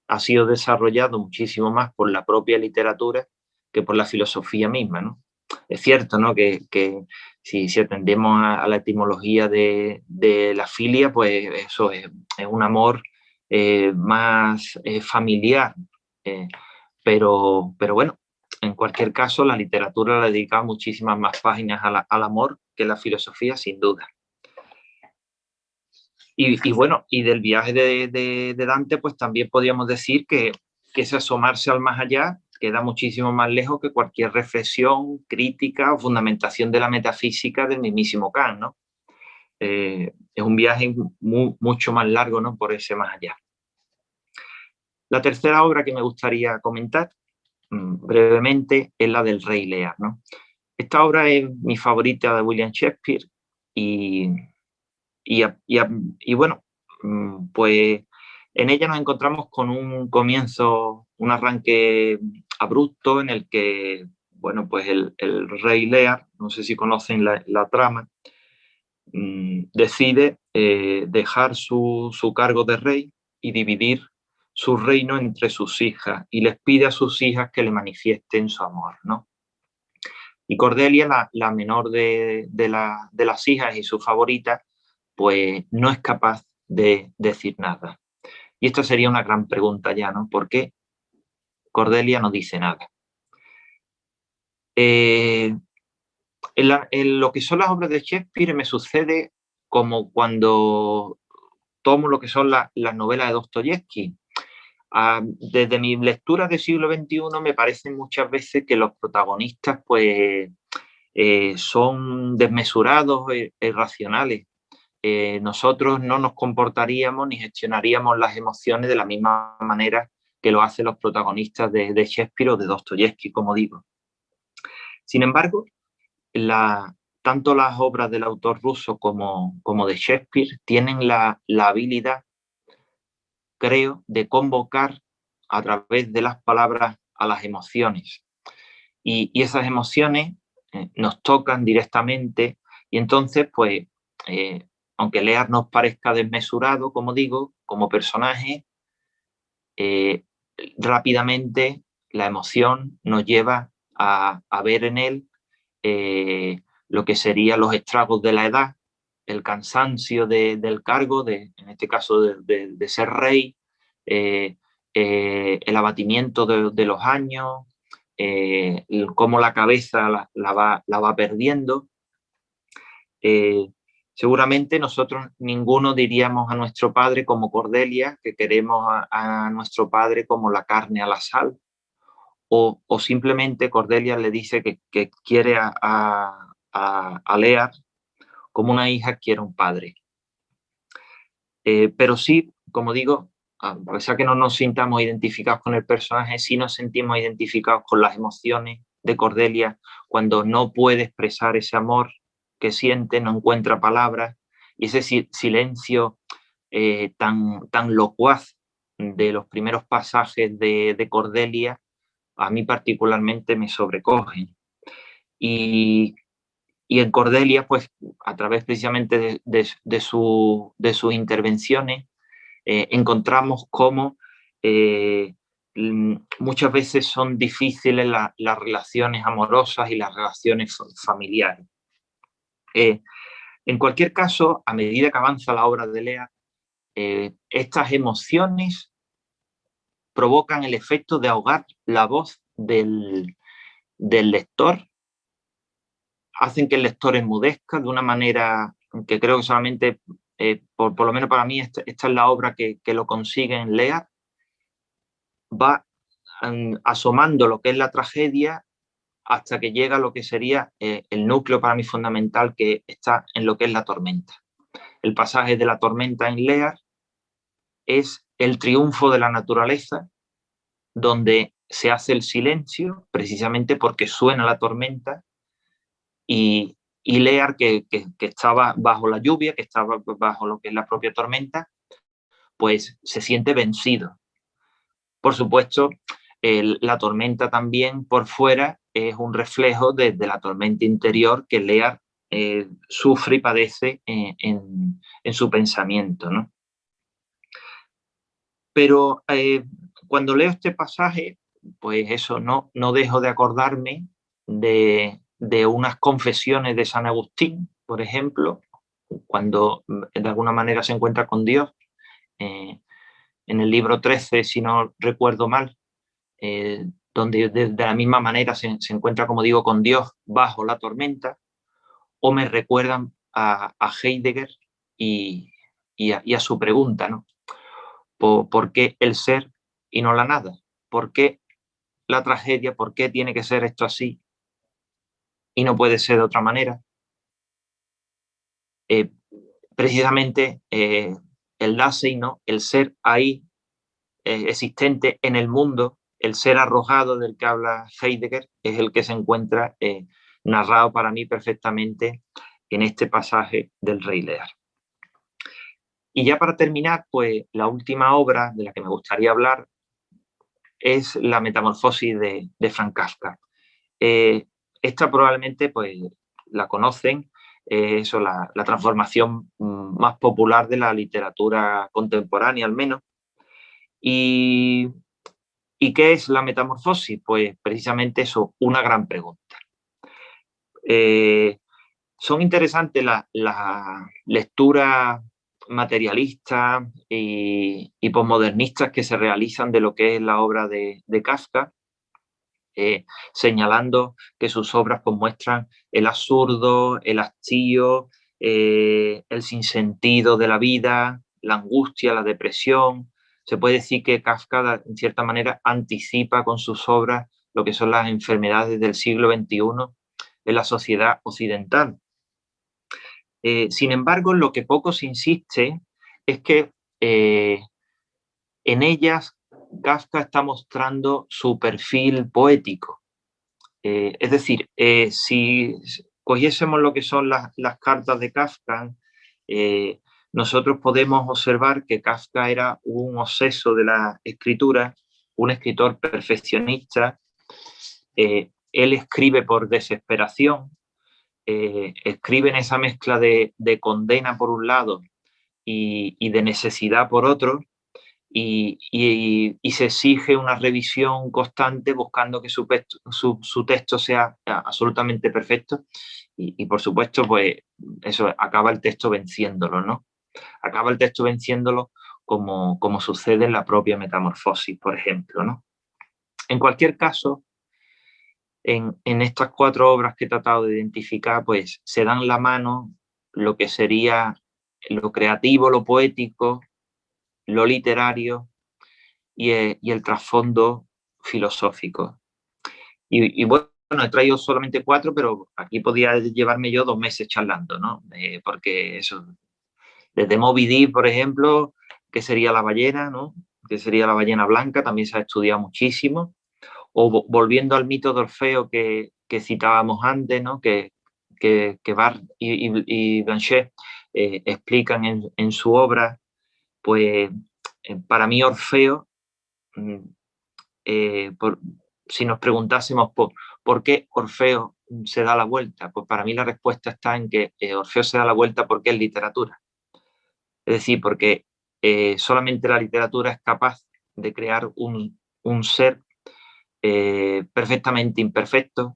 ha sido desarrollado muchísimo más por la propia literatura que por la filosofía misma, ¿no? Es cierto, ¿no?, que si atendemos a la etimología de la filia, pues eso es un amor más familiar, pero bueno, en cualquier caso, la literatura le ha dedicado muchísimas más páginas al amor que la filosofía, sin duda. Y bueno, y del viaje de Dante, pues también podríamos decir que ese asomarse al más allá queda muchísimo más lejos que cualquier reflexión, crítica o fundamentación de la metafísica del mismísimo Kant, ¿no? Es un viaje mucho más largo, ¿no?, por ese más allá. La tercera obra que me gustaría comentar brevemente es la del Rey Lear, ¿no? Esta obra es mi favorita de William Shakespeare y bueno, pues en ella nos encontramos con un comienzo, un arranque abrupto en el que, bueno, pues el Rey Lear, no sé si conocen la trama, decide dejar su cargo de rey y dividir su reino entre sus hijas, y les pide a sus hijas que le manifiesten su amor, ¿no? Y Cordelia, la menor de las hijas y su favorita, pues no es capaz de decir nada. Y esta sería una gran pregunta ya, ¿no? ¿Por qué Cordelia no dice nada? En lo que son las obras de Shakespeare me sucede como cuando tomo lo que son las novelas de Dostoyevsky. Desde mi lectura del siglo XXI me parece muchas veces que los protagonistas pues son desmesurados e irracionales. Nosotros no nos comportaríamos ni gestionaríamos las emociones de la misma manera que lo hacen los protagonistas de Shakespeare o de Dostoyevsky, como digo. Sin embargo, tanto las obras del autor ruso como de Shakespeare tienen la habilidad, creo, de convocar a través de las palabras a las emociones. Y esas emociones nos tocan directamente, y entonces, pues, aunque Lear nos parezca desmesurado, como digo, como personaje, rápidamente la emoción nos lleva a ver en él lo que serían los estragos de la edad, el cansancio del cargo, en este caso de ser rey, el abatimiento de los años, cómo la cabeza la va perdiendo. Seguramente nosotros ninguno diríamos a nuestro padre como Cordelia, que queremos a nuestro padre como la carne a la sal, o simplemente Cordelia le dice que quiere a Lear como una hija quiere un padre. Pero sí, como digo, a pesar que no nos sintamos identificados con el personaje, sí nos sentimos identificados con las emociones de Cordelia cuando no puede expresar ese amor que siente, no encuentra palabras, y ese silencio tan locuaz de los primeros pasajes de Cordelia a mí particularmente me sobrecogen. Y en Cordelia, pues a través precisamente de sus intervenciones, encontramos cómo muchas veces son difíciles las relaciones amorosas y las relaciones familiares. En cualquier caso, a medida que avanza la obra de Lear, estas emociones provocan el efecto de ahogar la voz del lector, hacen que el lector enmudezca de una manera que creo que solamente, por lo menos para mí, esta es la obra que lo consigue en Lear. Va asomando lo que es la tragedia hasta que llega a lo que sería el núcleo para mí fundamental, que está en lo que es la tormenta. El pasaje de la tormenta en Lear es el triunfo de la naturaleza donde se hace el silencio, precisamente porque suena la tormenta, y Lear, que estaba bajo la lluvia, que estaba bajo lo que es la propia tormenta, pues se siente vencido. Por supuesto, la tormenta también por fuera es un reflejo de la tormenta interior que Lear sufre y padece en su pensamiento, ¿no? Pero cuando leo este pasaje, pues eso, no dejo de acordarme de unas confesiones de San Agustín, por ejemplo, cuando de alguna manera se encuentra con Dios, eh, en el libro 13, si no recuerdo mal, donde de la misma manera se encuentra, como digo, con Dios bajo la tormenta, o me recuerdan a Heidegger y a su pregunta, ¿no? ¿Por qué el ser y no la nada? ¿Por qué la tragedia? ¿Por qué tiene que ser esto así y no puede ser de otra manera? Eh, Precisamente el Dasein, ¿no? El ser ahí, existente en el mundo, el ser arrojado del que habla Heidegger, es el que se encuentra narrado para mí perfectamente en este pasaje del Rey Lear. Y ya para terminar, pues la última obra de la que me gustaría hablar es La Metamorfosis de Franz Kafka. Esta probablemente pues la conocen, eso, la transformación más popular de la literatura contemporánea al menos. ¿Y qué es la metamorfosis? Pues precisamente eso, una gran pregunta. Son interesantes las lecturas materialistas y posmodernistas que se realizan de lo que es la obra de Kafka, señalando que sus obras pues, muestran el absurdo, el hastío, el sinsentido de la vida, la angustia, la depresión. Se puede decir que Kafka, en cierta manera, anticipa con sus obras lo que son las enfermedades del siglo XXI en la sociedad occidental. Sin embargo, lo que poco se insiste es que en ellas Kafka está mostrando su perfil poético. Es decir, si cogiésemos lo que son las cartas de Kafka, nosotros podemos observar que Kafka era un obseso de la escritura, un escritor perfeccionista. Él escribe por desesperación, escribe en esa mezcla de condena por un lado y de necesidad por otro, y se exige una revisión constante buscando que su texto sea absolutamente perfecto y por supuesto pues eso acaba el texto venciéndolo, ¿no? Acaba el texto venciéndolo como sucede en la propia Metamorfosis, por ejemplo, ¿no? En cualquier caso, en estas 4 obras que he tratado de identificar, pues se dan la mano lo que sería lo creativo, lo poético, lo literario y el trasfondo filosófico. Y bueno, he traído solamente 4, pero aquí podía llevarme yo 2 meses charlando, ¿no? Porque eso, desde Moby Dick, por ejemplo, que sería la ballena, ¿no? Que sería la ballena blanca, también se ha estudiado muchísimo. O volviendo al mito de Orfeo que citábamos antes, ¿no? Que Barthes y Blanchet explican en su obra, pues para mí Orfeo, si nos preguntásemos por qué Orfeo se da la vuelta, pues para mí la respuesta está en que Orfeo se da la vuelta porque es literatura. Es decir, porque solamente la literatura es capaz de crear un ser perfectamente imperfecto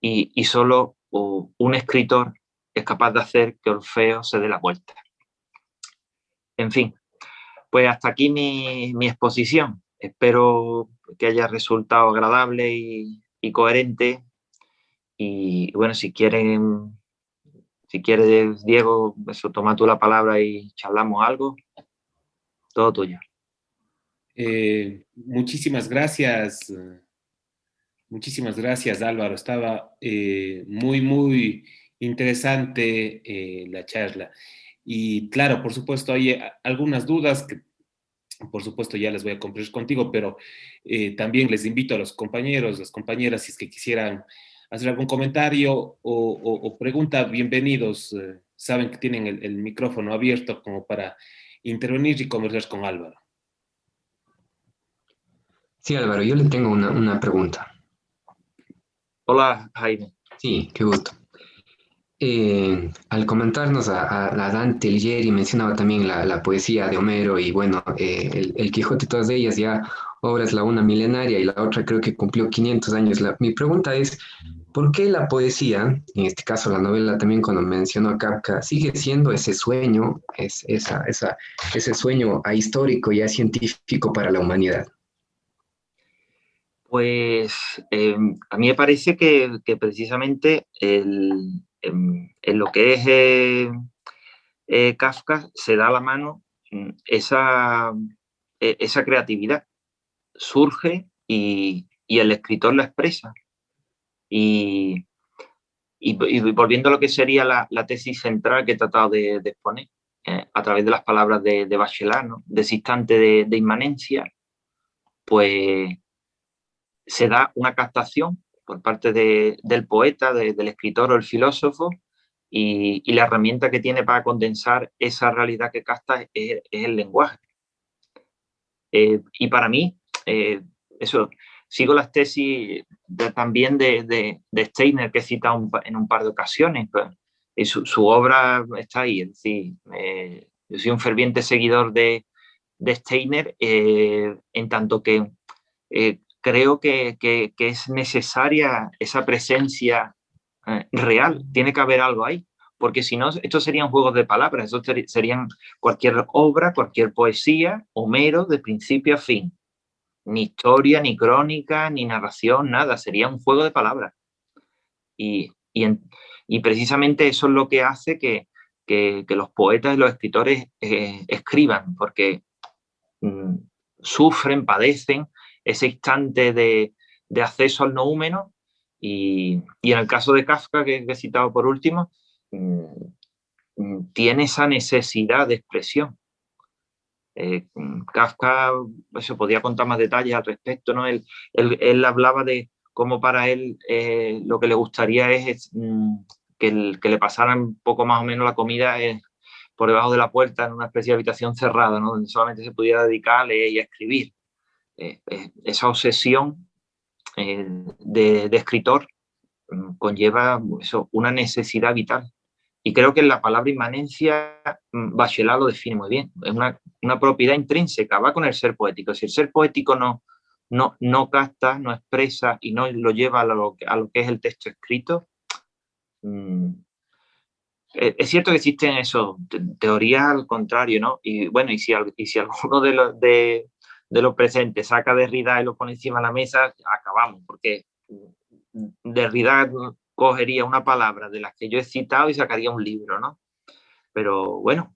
y solo un escritor es capaz de hacer que Orfeo se dé la vuelta. En fin, pues hasta aquí mi exposición. Espero que haya resultado agradable y coherente. Y bueno, si quieres, Diego, eso, toma tú la palabra y charlamos algo. Todo tuyo. Muchísimas gracias. Muchísimas gracias, Álvaro. Estaba muy, muy interesante la charla. Y claro, por supuesto, hay algunas dudas por supuesto ya les voy a compartir contigo, pero también les invito a los compañeros, las compañeras, si es que quisieran hacer algún comentario o pregunta, bienvenidos. Saben que tienen el micrófono abierto como para intervenir y conversar con Álvaro. Sí, Álvaro, yo le tengo una pregunta. Hola, Jaime. Sí, qué gusto. Al comentarnos a Dante Alighieri, mencionaba también la poesía de Homero y bueno, el Quijote, todas ellas ya obras, la una milenaria y la otra creo que cumplió 500 años. Mi pregunta es, ¿por qué la poesía, en este caso la novela también cuando mencionó a Kafka, sigue siendo ese sueño, ese sueño ahistórico y científico para la humanidad? Pues a mí me parece que precisamente en lo que es Kafka se da a la mano esa creatividad. Surge y el escritor la expresa. Y volviendo a lo que sería la tesis central que he tratado de exponer, a través de las palabras de Bachelard, ¿no? De ese instante de inmanencia, pues se da una captación por parte del poeta, del escritor o el filósofo, y la herramienta que tiene para condensar esa realidad que capta es el lenguaje. Y para mí, eso, sigo las tesis también de Steiner, que he citado en un par de ocasiones, pues, y su obra está ahí. Es decir, yo soy un ferviente seguidor de Steiner, en tanto que creo que es necesaria esa presencia real, tiene que haber algo ahí, porque si no, estos serían juegos de palabras, estos serían cualquier obra, cualquier poesía, Homero, de principio a fin. Ni historia, ni crónica, ni narración, nada, sería un juego de palabras. Y precisamente eso es lo que hace que los poetas y los escritores escriban, porque sufren, padecen ese instante de acceso al noúmeno y en el caso de Kafka, que he citado por último, tiene esa necesidad de expresión. Kafka, eso podría contar más detalles al respecto, ¿no? Él hablaba de cómo para él lo que le gustaría es que le pasaran un poco más o menos la comida por debajo de la puerta en una especie de habitación cerrada, ¿no? Donde solamente se pudiera dedicar a leer y a escribir. Esa obsesión de escritor conlleva eso, una necesidad vital. Y creo que la palabra inmanencia, Bachelard lo define muy bien. Es una propiedad intrínseca, va con el ser poético. Si el ser poético no capta, no expresa y no lo lleva a lo que es el texto escrito, es cierto que existen eso, teorías al contrario, ¿no? Y bueno, y si alguno de los presentes saca Derrida y lo pone encima de la mesa, acabamos, porque Derrida cogería una palabra de las que yo he citado y sacaría un libro, ¿no? Pero bueno,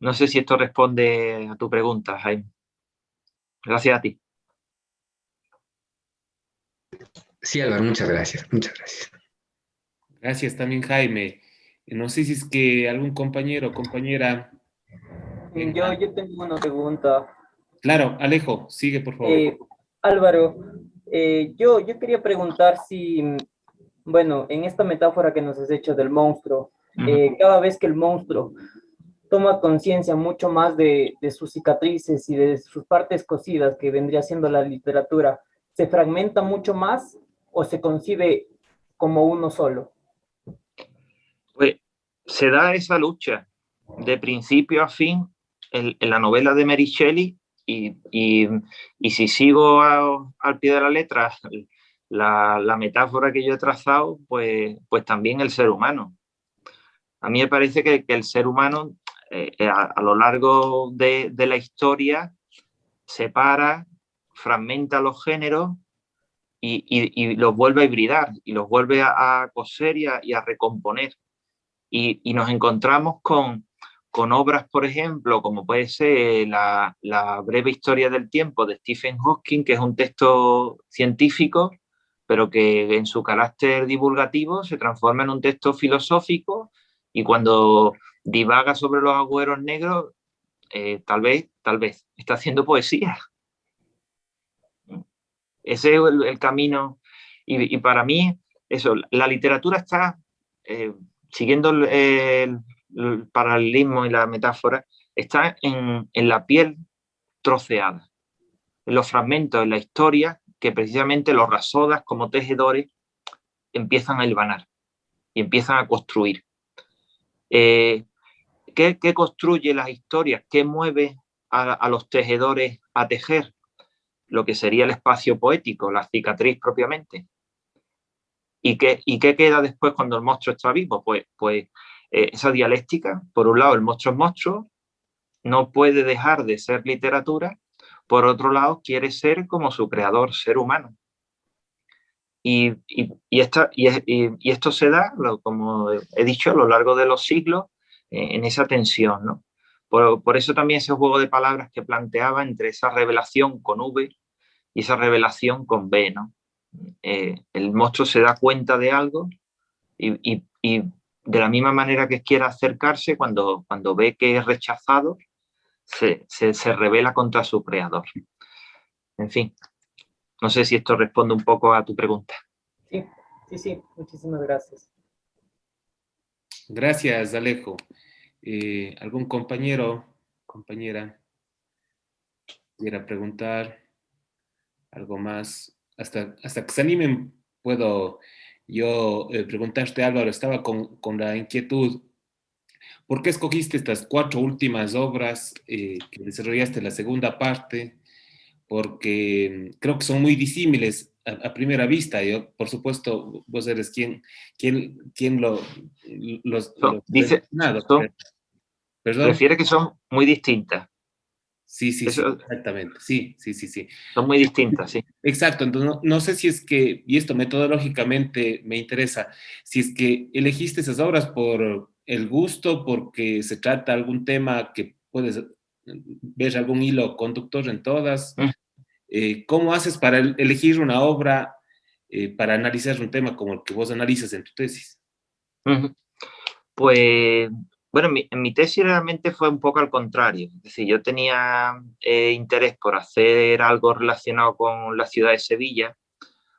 no sé si esto responde a tu pregunta, Jaime. Gracias a ti. Sí, Álvaro, muchas gracias, muchas gracias. Gracias también, Jaime. No sé si es que algún compañero o compañera... Yo tengo una pregunta. Claro, Alejo, sigue, por favor. Álvaro, yo quería preguntar si, bueno, en esta metáfora que nos has hecho del monstruo, cada vez que el monstruo toma conciencia mucho más de sus cicatrices y de sus partes cosidas, que vendría siendo la literatura, ¿se fragmenta mucho más o se concibe como uno solo? Pues se da esa lucha de principio a fin en la novela de Mary Shelley y si sigo al pie de la letra la metáfora que yo he trazado, pues también el ser humano. A mí me parece que el ser humano a lo largo de la historia separa, fragmenta los géneros y los vuelve a hibridar y los vuelve a coser y a recomponer. Y nos encontramos con obras, por ejemplo, como puede ser la breve historia del tiempo de Stephen Hawking, que es un texto científico, pero que en su carácter divulgativo se transforma en un texto filosófico y cuando divaga sobre los agujeros negros tal vez está haciendo poesía. Ese es el camino. Y para mí, eso, la literatura está, siguiendo el paralelismo y la metáfora, está en la piel troceada, en los fragmentos, en la historia, que precisamente los rasodas como tejedores empiezan a hilvanar y empiezan a construir. ¿Qué construye las historias? ¿Qué mueve a los tejedores a tejer? Lo que sería el espacio poético, la cicatriz propiamente. ¿Y qué queda después cuando el monstruo está vivo? Pues esa dialéctica. Por un lado, el monstruo es monstruo, no puede dejar de ser literatura. Por otro lado, quiere ser como su creador, ser humano. Y esto se da, como he dicho, a lo largo de los siglos, en esa tensión, ¿no? Por eso también ese juego de palabras que planteaba entre esa revelación con V y esa revelación con B, ¿no? El monstruo se da cuenta de algo y de la misma manera que quiere acercarse, cuando ve que es rechazado, se revela contra su creador. En fin, no sé si esto responde un poco a tu pregunta. Sí, muchísimas gracias. Gracias, Alejo. ¿Algún compañero, compañera, quiera preguntar algo más? Hasta que se animen, puedo yo preguntarte, Álvaro. Estaba con la inquietud. ¿Por qué escogiste estas 4 últimas obras que desarrollaste en la segunda parte? Porque creo que son muy disímiles a primera vista. Yo, por supuesto, vos eres quien los Dice, mencionado. ¿Perdón? refiere que son muy distintas. Sí, Eso, exactamente. Sí. son muy distintas, sí. Exacto, entonces no sé si es que, y esto metodológicamente me interesa, si es que elegiste esas obras por el gusto, porque se trata algún tema que puedes ver algún hilo conductor en todas. ¿Cómo haces para elegir una obra para analizar un tema como el que vos analizas en tu tesis? Pues, bueno, en mi tesis realmente fue un poco al contrario. Es decir, yo tenía interés por hacer algo relacionado con la ciudad de Sevilla,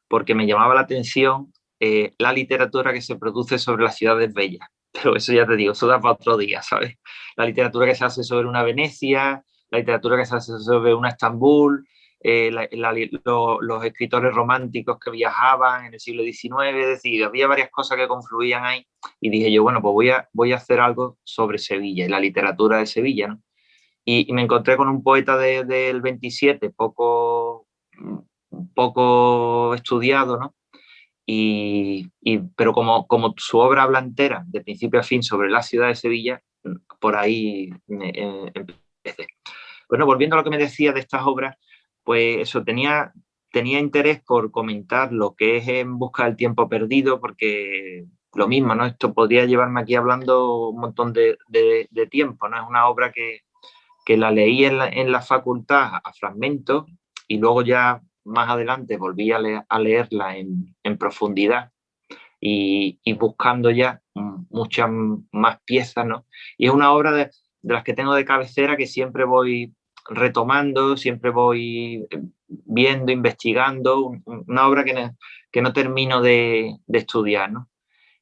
porque me llamaba la atención la literatura que se produce sobre las ciudades bellas. Pero eso ya te digo, eso da para otro día, ¿sabes? La literatura que se hace sobre una Venecia, la literatura que se hace sobre una Estambul, los escritores románticos que viajaban en el siglo XIX, es decir, había varias cosas que confluían ahí, y dije yo, bueno, pues voy a hacer algo sobre Sevilla y la literatura de Sevilla, ¿no? Y me encontré con un poeta del 27, poco estudiado, ¿no? Pero como su obra habla entera, de principio a fin, sobre la ciudad de Sevilla, por ahí empecé. Bueno, volviendo a lo que me decía de estas obras, pues eso, tenía interés por comentar lo que es En busca del tiempo perdido, porque lo mismo, ¿no? Esto podría llevarme aquí hablando un montón de tiempo, ¿no? Es una obra que la leí en la facultad a fragmentos, y luego ya más adelante volví a leerla en profundidad y buscando ya muchas más piezas, ¿no? Y es una obra de las que tengo de cabecera, que siempre voy retomando, siempre voy viendo, investigando, una obra que no termino de estudiar, ¿no?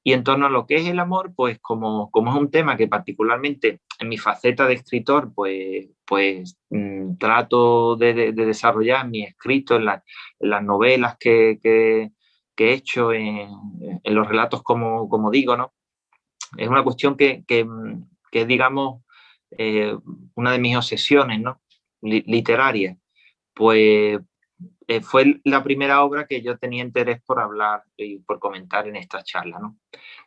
Y en torno a lo que es el amor, pues como es un tema que particularmente en mi faceta de escritor, pues trato de desarrollar en mi escrito, en las novelas que he hecho, en los relatos, como digo, ¿no? Es una cuestión que digamos, una de mis obsesiones, ¿no? Literarias. Pues fue la primera obra que yo tenía interés por hablar y por comentar en esta charla, ¿no?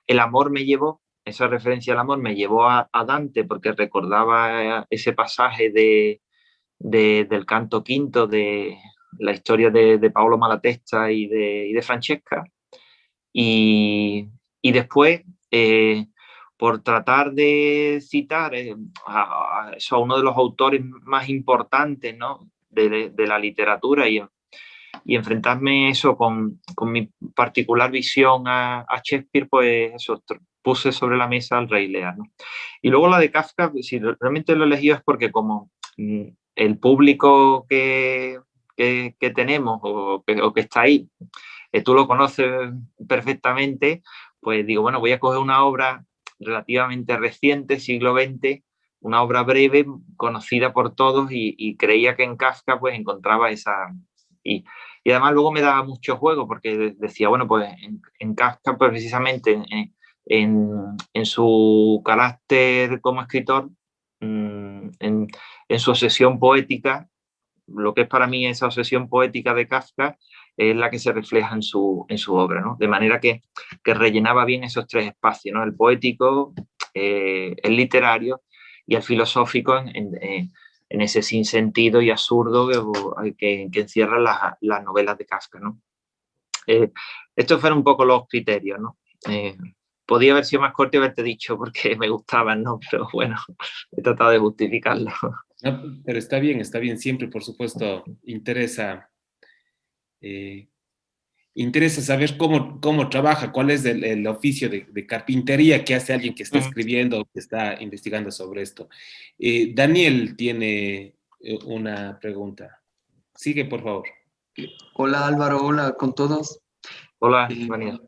El amor me llevó, esa referencia al amor me llevó a Dante, porque recordaba ese pasaje del canto quinto, de la historia de Paolo Malatesta y de Francesca. Y después, por tratar de citar a uno de los autores más importantes, ¿no? de la literatura, y enfrentarme eso con mi particular visión a Shakespeare, pues eso, puse sobre la mesa Al Rey Lear, ¿no? Y luego la de Kafka, si realmente lo he elegido es porque como el público que tenemos o que está ahí, tú lo conoces perfectamente, pues digo, bueno, voy a coger una obra relativamente reciente, siglo XX, una obra breve, conocida por todos, y creía que en Kafka pues encontraba esa... Y además luego me daba mucho juego, porque decía, bueno, pues en Kafka pues, precisamente en su carácter como escritor, en su obsesión poética, lo que es para mí esa obsesión poética de Kafka es la que se refleja en su obra, ¿no? De manera que rellenaba bien esos tres espacios, ¿no? El poético, el literario y el filosófico en ese sinsentido y absurdo que encierran las novelas de Kafka, ¿no? Estos fueron un poco los criterios, ¿no? Podía haber sido más corto y haberte dicho porque me gustaban, ¿no? Pero bueno, he tratado de justificarlo. No, pero está bien, siempre, por supuesto, interesa saber cómo trabaja, cuál es el oficio de carpintería que hace alguien que está escribiendo, que está investigando sobre esto. Daniel tiene una pregunta. Sigue, por favor. Hola Álvaro, hola con todos. Hola, Daniel.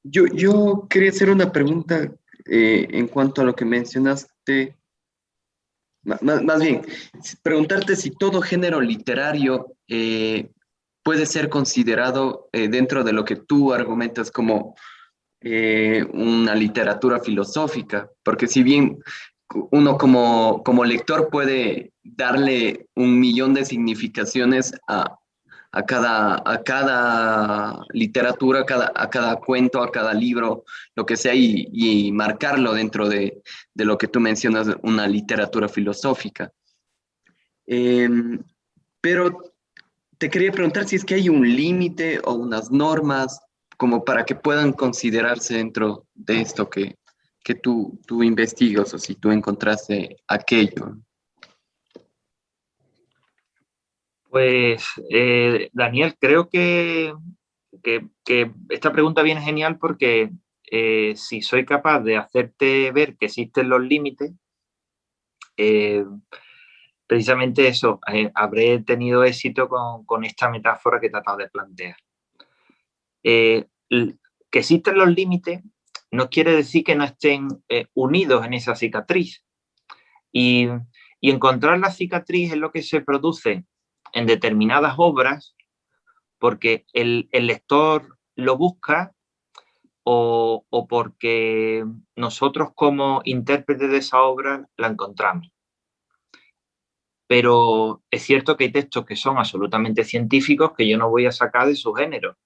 Yo quería hacer una pregunta en cuanto a lo que mencionaste. Más bien, preguntarte si todo género literario puede ser considerado dentro de lo que tú argumentas como una literatura filosófica, porque si bien uno como lector puede darle 1.000.000 de significaciones a cada literatura, a cada cuento, a cada libro, lo que sea, y marcarlo dentro de lo que tú mencionas, una literatura filosófica. Pero te quería preguntar si es que hay un límite o unas normas como para que puedan considerarse dentro de esto que tú investigas, o si tú encontraste aquello. Pues, Daniel, creo que esta pregunta viene genial porque si soy capaz de hacerte ver que existen los límites, precisamente eso, habré tenido éxito con esta metáfora que he tratado de plantear. Que existen los límites no quiere decir que no estén unidos en esa cicatriz. Y encontrar la cicatriz es lo que se produce en determinadas obras porque el lector lo busca o porque nosotros como intérpretes de esa obra la encontramos. Pero es cierto que hay textos que son absolutamente científicos que yo no voy a sacar de su género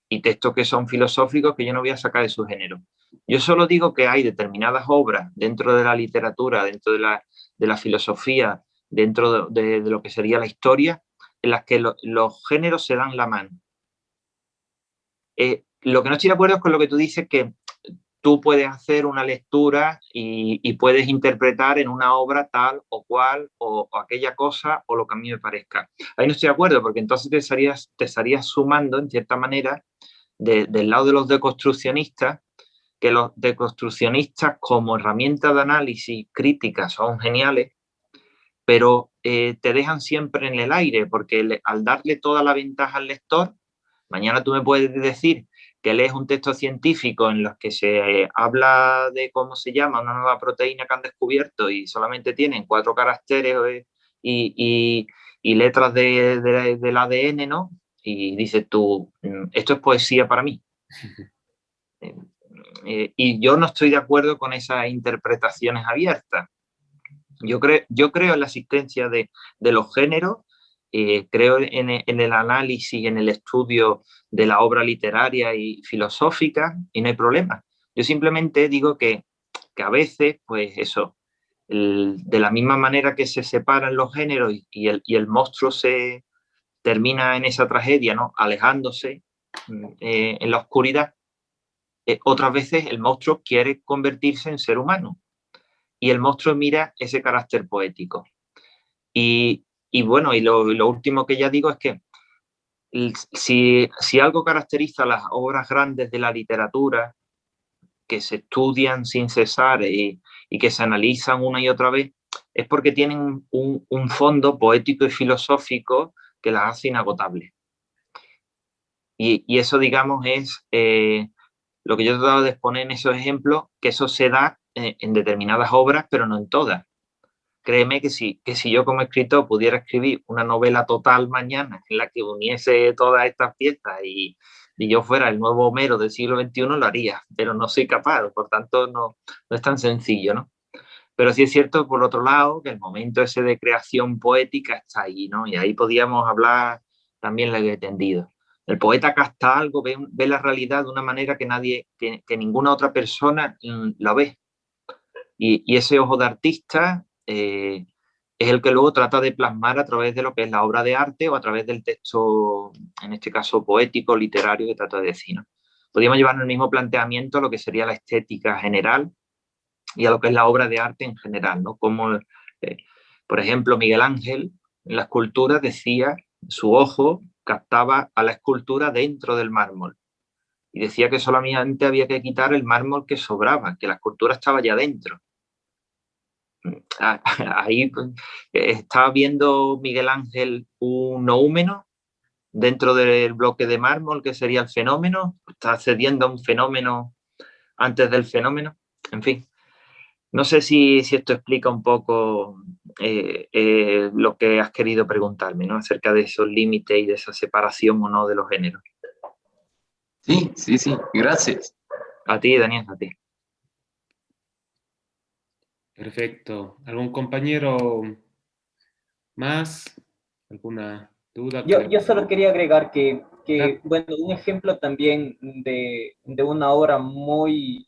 y textos que son filosóficos que yo no voy a sacar de su género. Yo solo digo que hay determinadas obras dentro de la literatura, dentro de la filosofía, dentro de lo que sería la historia, en las que los géneros se dan la mano. Lo que no estoy de acuerdo es con lo que tú dices, que tú puedes hacer una lectura y puedes interpretar en una obra tal o cual o aquella cosa o lo que a mí me parezca. Ahí no estoy de acuerdo, porque entonces te estarías sumando, en cierta manera, del lado de los deconstruccionistas, que los deconstruccionistas como herramienta de análisis crítica son geniales, pero te dejan siempre en el aire, porque al darle toda la ventaja al lector, mañana tú me puedes decir que lees un texto científico en los que se habla de cómo se llama una nueva proteína que han descubierto y solamente tienen 4 caracteres y letras del ADN, ¿no? Y dices tú, esto es poesía para mí. Y yo no estoy de acuerdo con esas interpretaciones abiertas. Yo creo en la existencia de los géneros, creo en el análisis, en el estudio de la obra literaria y filosófica, y no hay problema. Yo simplemente digo que a veces, pues eso, de la misma manera que se separan los géneros y el monstruo se termina en esa tragedia, ¿no? Alejándose en la oscuridad, otras veces el monstruo quiere convertirse en ser humano y el monstruo mira ese carácter poético. Y bueno, y lo último que ya digo es que si algo caracteriza las obras grandes de la literatura, que se estudian sin cesar y que se analizan una y otra vez, es porque tienen un fondo poético y filosófico que las hace inagotables. Y eso, digamos, es lo que yo he tratado de exponer en esos ejemplos, que eso se da en determinadas obras, pero no en todas. Créeme que si yo como escritor pudiera escribir una novela total mañana en la que uniese todas estas piezas y yo fuera el nuevo Homero del siglo XXI, lo haría, pero no soy capaz, por tanto no es tan sencillo, ¿no? Pero sí es cierto, por otro lado, que el momento ese de creación poética está ahí, ¿no? Y ahí podíamos hablar también largo y tendido. El poeta capta algo, ve la realidad de una manera que ninguna otra persona la ve. Y ese ojo de artista es el que luego trata de plasmar a través de lo que es la obra de arte o a través del texto, en este caso poético, literario, que trata de decir, ¿no? Podríamos llevar el mismo planteamiento a lo que sería la estética general y a lo que es la obra de arte en general, ¿no? Como, por ejemplo, Miguel Ángel en la escultura decía, su ojo captaba a la escultura dentro del mármol y decía que solamente había que quitar el mármol que sobraba, que la escultura estaba ya dentro. Ahí estaba viendo Miguel Ángel un noúmeno dentro del bloque de mármol, que sería el fenómeno, está accediendo a un fenómeno antes del fenómeno, en fin. No sé si esto explica un poco lo que has querido preguntarme, ¿no? Acerca de esos límites y de esa separación o no de los géneros. Sí, sí, sí, gracias. A ti, Daniel, a ti. Perfecto. ¿Algún compañero más? ¿Alguna duda? Yo solo quería agregar Claro. bueno, un ejemplo también de una obra muy,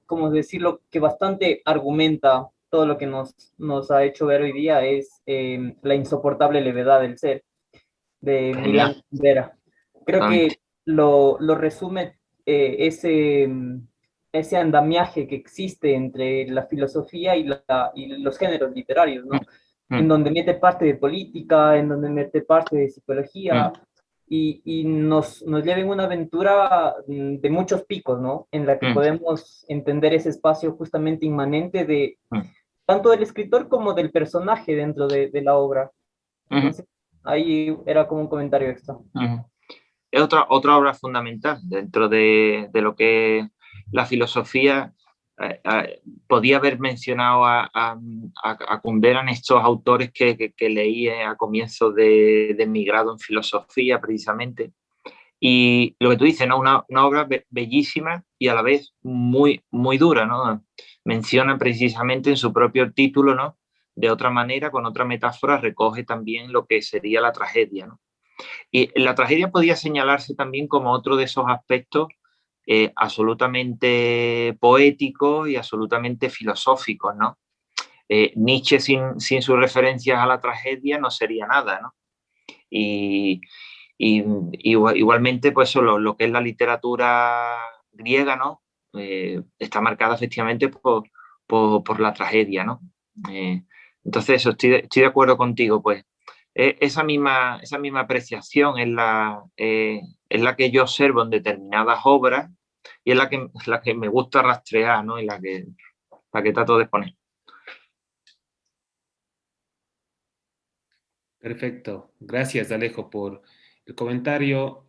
¿cómo decirlo?, que bastante argumenta todo lo que nos ha hecho ver hoy día es La insoportable levedad del ser, de Milán Genial. Kundera. Creo Ay, que lo resume ese andamiaje que existe entre la filosofía y los géneros literarios, ¿no? En donde mete parte de política, en donde mete parte de psicología, y nos lleva en una aventura de muchos picos, ¿no? En la que podemos entender ese espacio justamente inmanente de tanto del escritor como del personaje dentro de la obra. Entonces, ahí era como un comentario extra. Es otra obra fundamental dentro de lo que es la filosofía. Podía haber mencionado a Kundera en estos autores que leí a comienzos de mi grado en filosofía, precisamente. Y lo que tú dices, ¿no? Una obra bellísima y a la vez muy, muy dura, ¿no? Menciona precisamente en su propio título, ¿no? De otra manera, con otra metáfora, recoge también lo que sería la tragedia, ¿no? Y la tragedia podía señalarse también como otro de esos aspectos absolutamente poéticos y absolutamente filosóficos, ¿no? Nietzsche sin sus referencias a la tragedia no sería nada, ¿no? Y igualmente, pues lo que es la literatura griega, ¿no? Está marcada efectivamente por la tragedia, ¿no? Entonces, eso, estoy de acuerdo contigo, pues. Esa misma apreciación es la que yo observo en determinadas obras y es la que me gusta rastrear, ¿no? Y la que trato de exponer. Perfecto. Gracias, Alejo, por el comentario.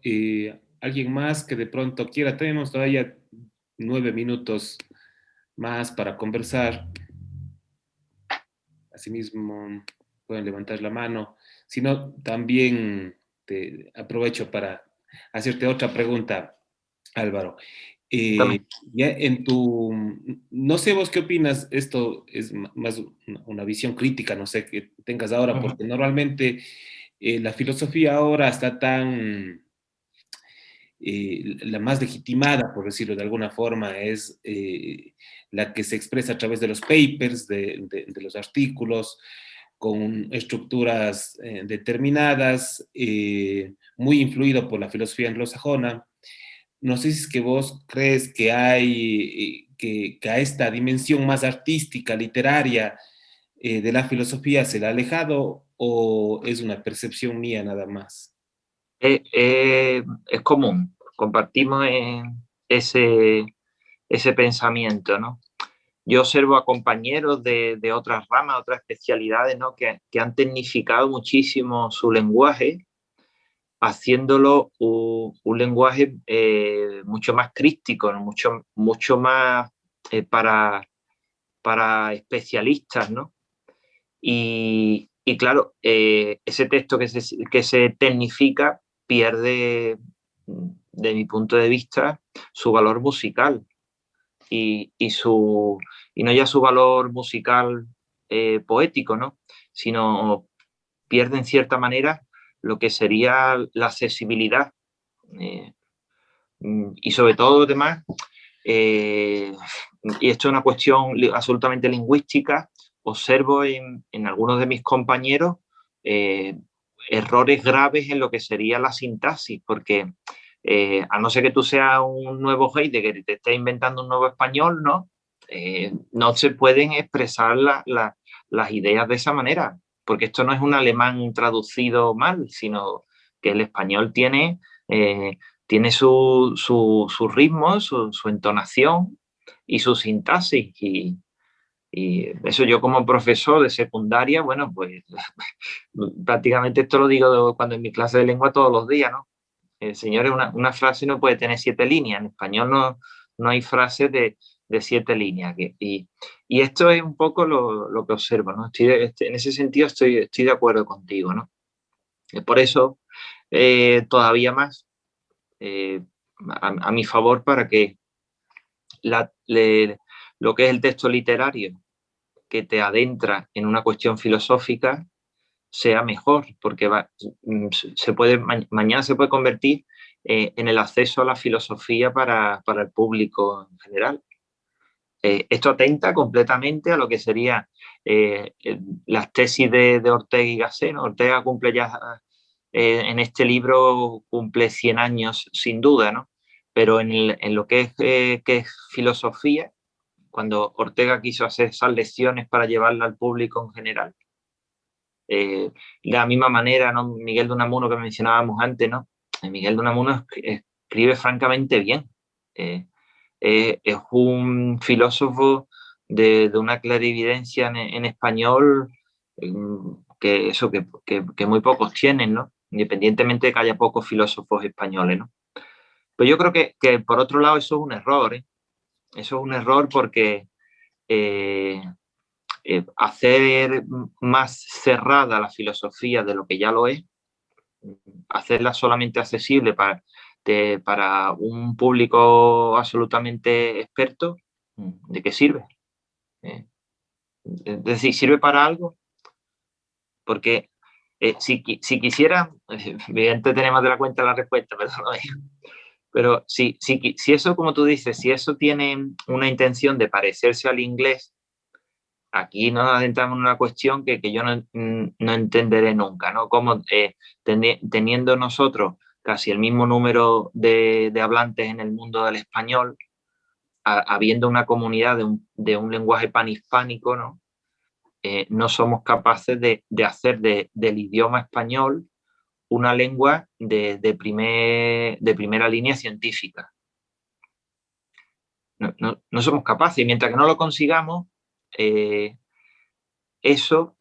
¿Alguien más que de pronto quiera? Tenemos todavía 9 minutos más para conversar. Asimismo, pueden levantar la mano. Si no, también te aprovecho para hacerte otra pregunta, Álvaro. Ya no sé vos qué opinas, esto es más una visión crítica, no sé, que tengas ahora, porque normalmente la filosofía ahora está tan, la más legitimada, por decirlo de alguna forma, es la que se expresa a través de los papers, de los artículos, con estructuras determinadas, muy influido por la filosofía anglosajona. No sé si es que vos crees que hay, que a esta dimensión más artística, literaria de la filosofía se le ha alejado o es una percepción mía nada más. Es común compartimos ese pensamiento, ¿no? Yo observo a compañeros de otras ramas, otras especialidades, ¿no? que han tecnificado muchísimo su lenguaje, haciéndolo un lenguaje mucho más críptico, ¿no? mucho más para especialistas, ¿no? Y claro, ese texto que se tecnifica pierde, de mi punto de vista, su valor musical y no ya su valor musical poético, ¿no? Sino pierde en cierta manera lo que sería la accesibilidad y sobre todo además, y esto es una cuestión absolutamente lingüística, observo en algunos de mis compañeros errores graves en lo que sería la sintaxis, porque a no ser que tú seas un nuevo Heidegger que te estés inventando un nuevo español, ¿no? No se pueden expresar las ideas de esa manera, porque esto no es un alemán traducido mal, sino que el español tiene su ritmo, su entonación y su sintaxis. Y eso yo como profesor de secundaria, bueno, pues prácticamente esto lo digo cuando en mi clase de lengua todos los días, ¿no? Señores, una frase no puede tener 7 líneas. En español no hay frases de 7 líneas. Y esto es un poco lo que observo, ¿no? En ese sentido estoy de acuerdo contigo, ¿no? Por eso, todavía más, a mi favor para que lo que es el texto literario que te adentra en una cuestión filosófica sea mejor, porque mañana se puede convertir en el acceso a la filosofía para el público en general. Esto atenta completamente a lo que sería las tesis de Ortega y Gasset, ¿no? Ortega cumple ya, en este libro, cumple 100 años sin duda, ¿no? Pero en lo que es filosofía, cuando Ortega quiso hacer esas lecciones para llevarla al público en general, de la misma manera, ¿no? Miguel de Unamuno, que mencionábamos antes, ¿no? Miguel de Unamuno escribe francamente bien. Es un filósofo de una clarividencia en español que muy pocos tienen, ¿no? Independientemente de que haya pocos filósofos españoles, ¿no? Pero yo creo que por otro lado eso es un error, ¿eh? Eso es un error porque hacer más cerrada la filosofía de lo que ya lo es, hacerla solamente accesible para un público absolutamente experto, ¿de qué sirve? Es decir, ¿sirve para algo? Porque si quisiera, evidentemente tenemos de la cuenta la respuesta, pero si eso, como tú dices, si eso tiene una intención de parecerse al inglés, aquí nos adentramos en una cuestión que yo no entenderé nunca, ¿no? Cómo teniendo nosotros casi el mismo número de hablantes en el mundo del español, habiendo una comunidad de un lenguaje panhispánico, ¿no? No somos capaces de hacer del idioma español una lengua de primera línea científica. No somos capaces, y mientras que no lo consigamos, eso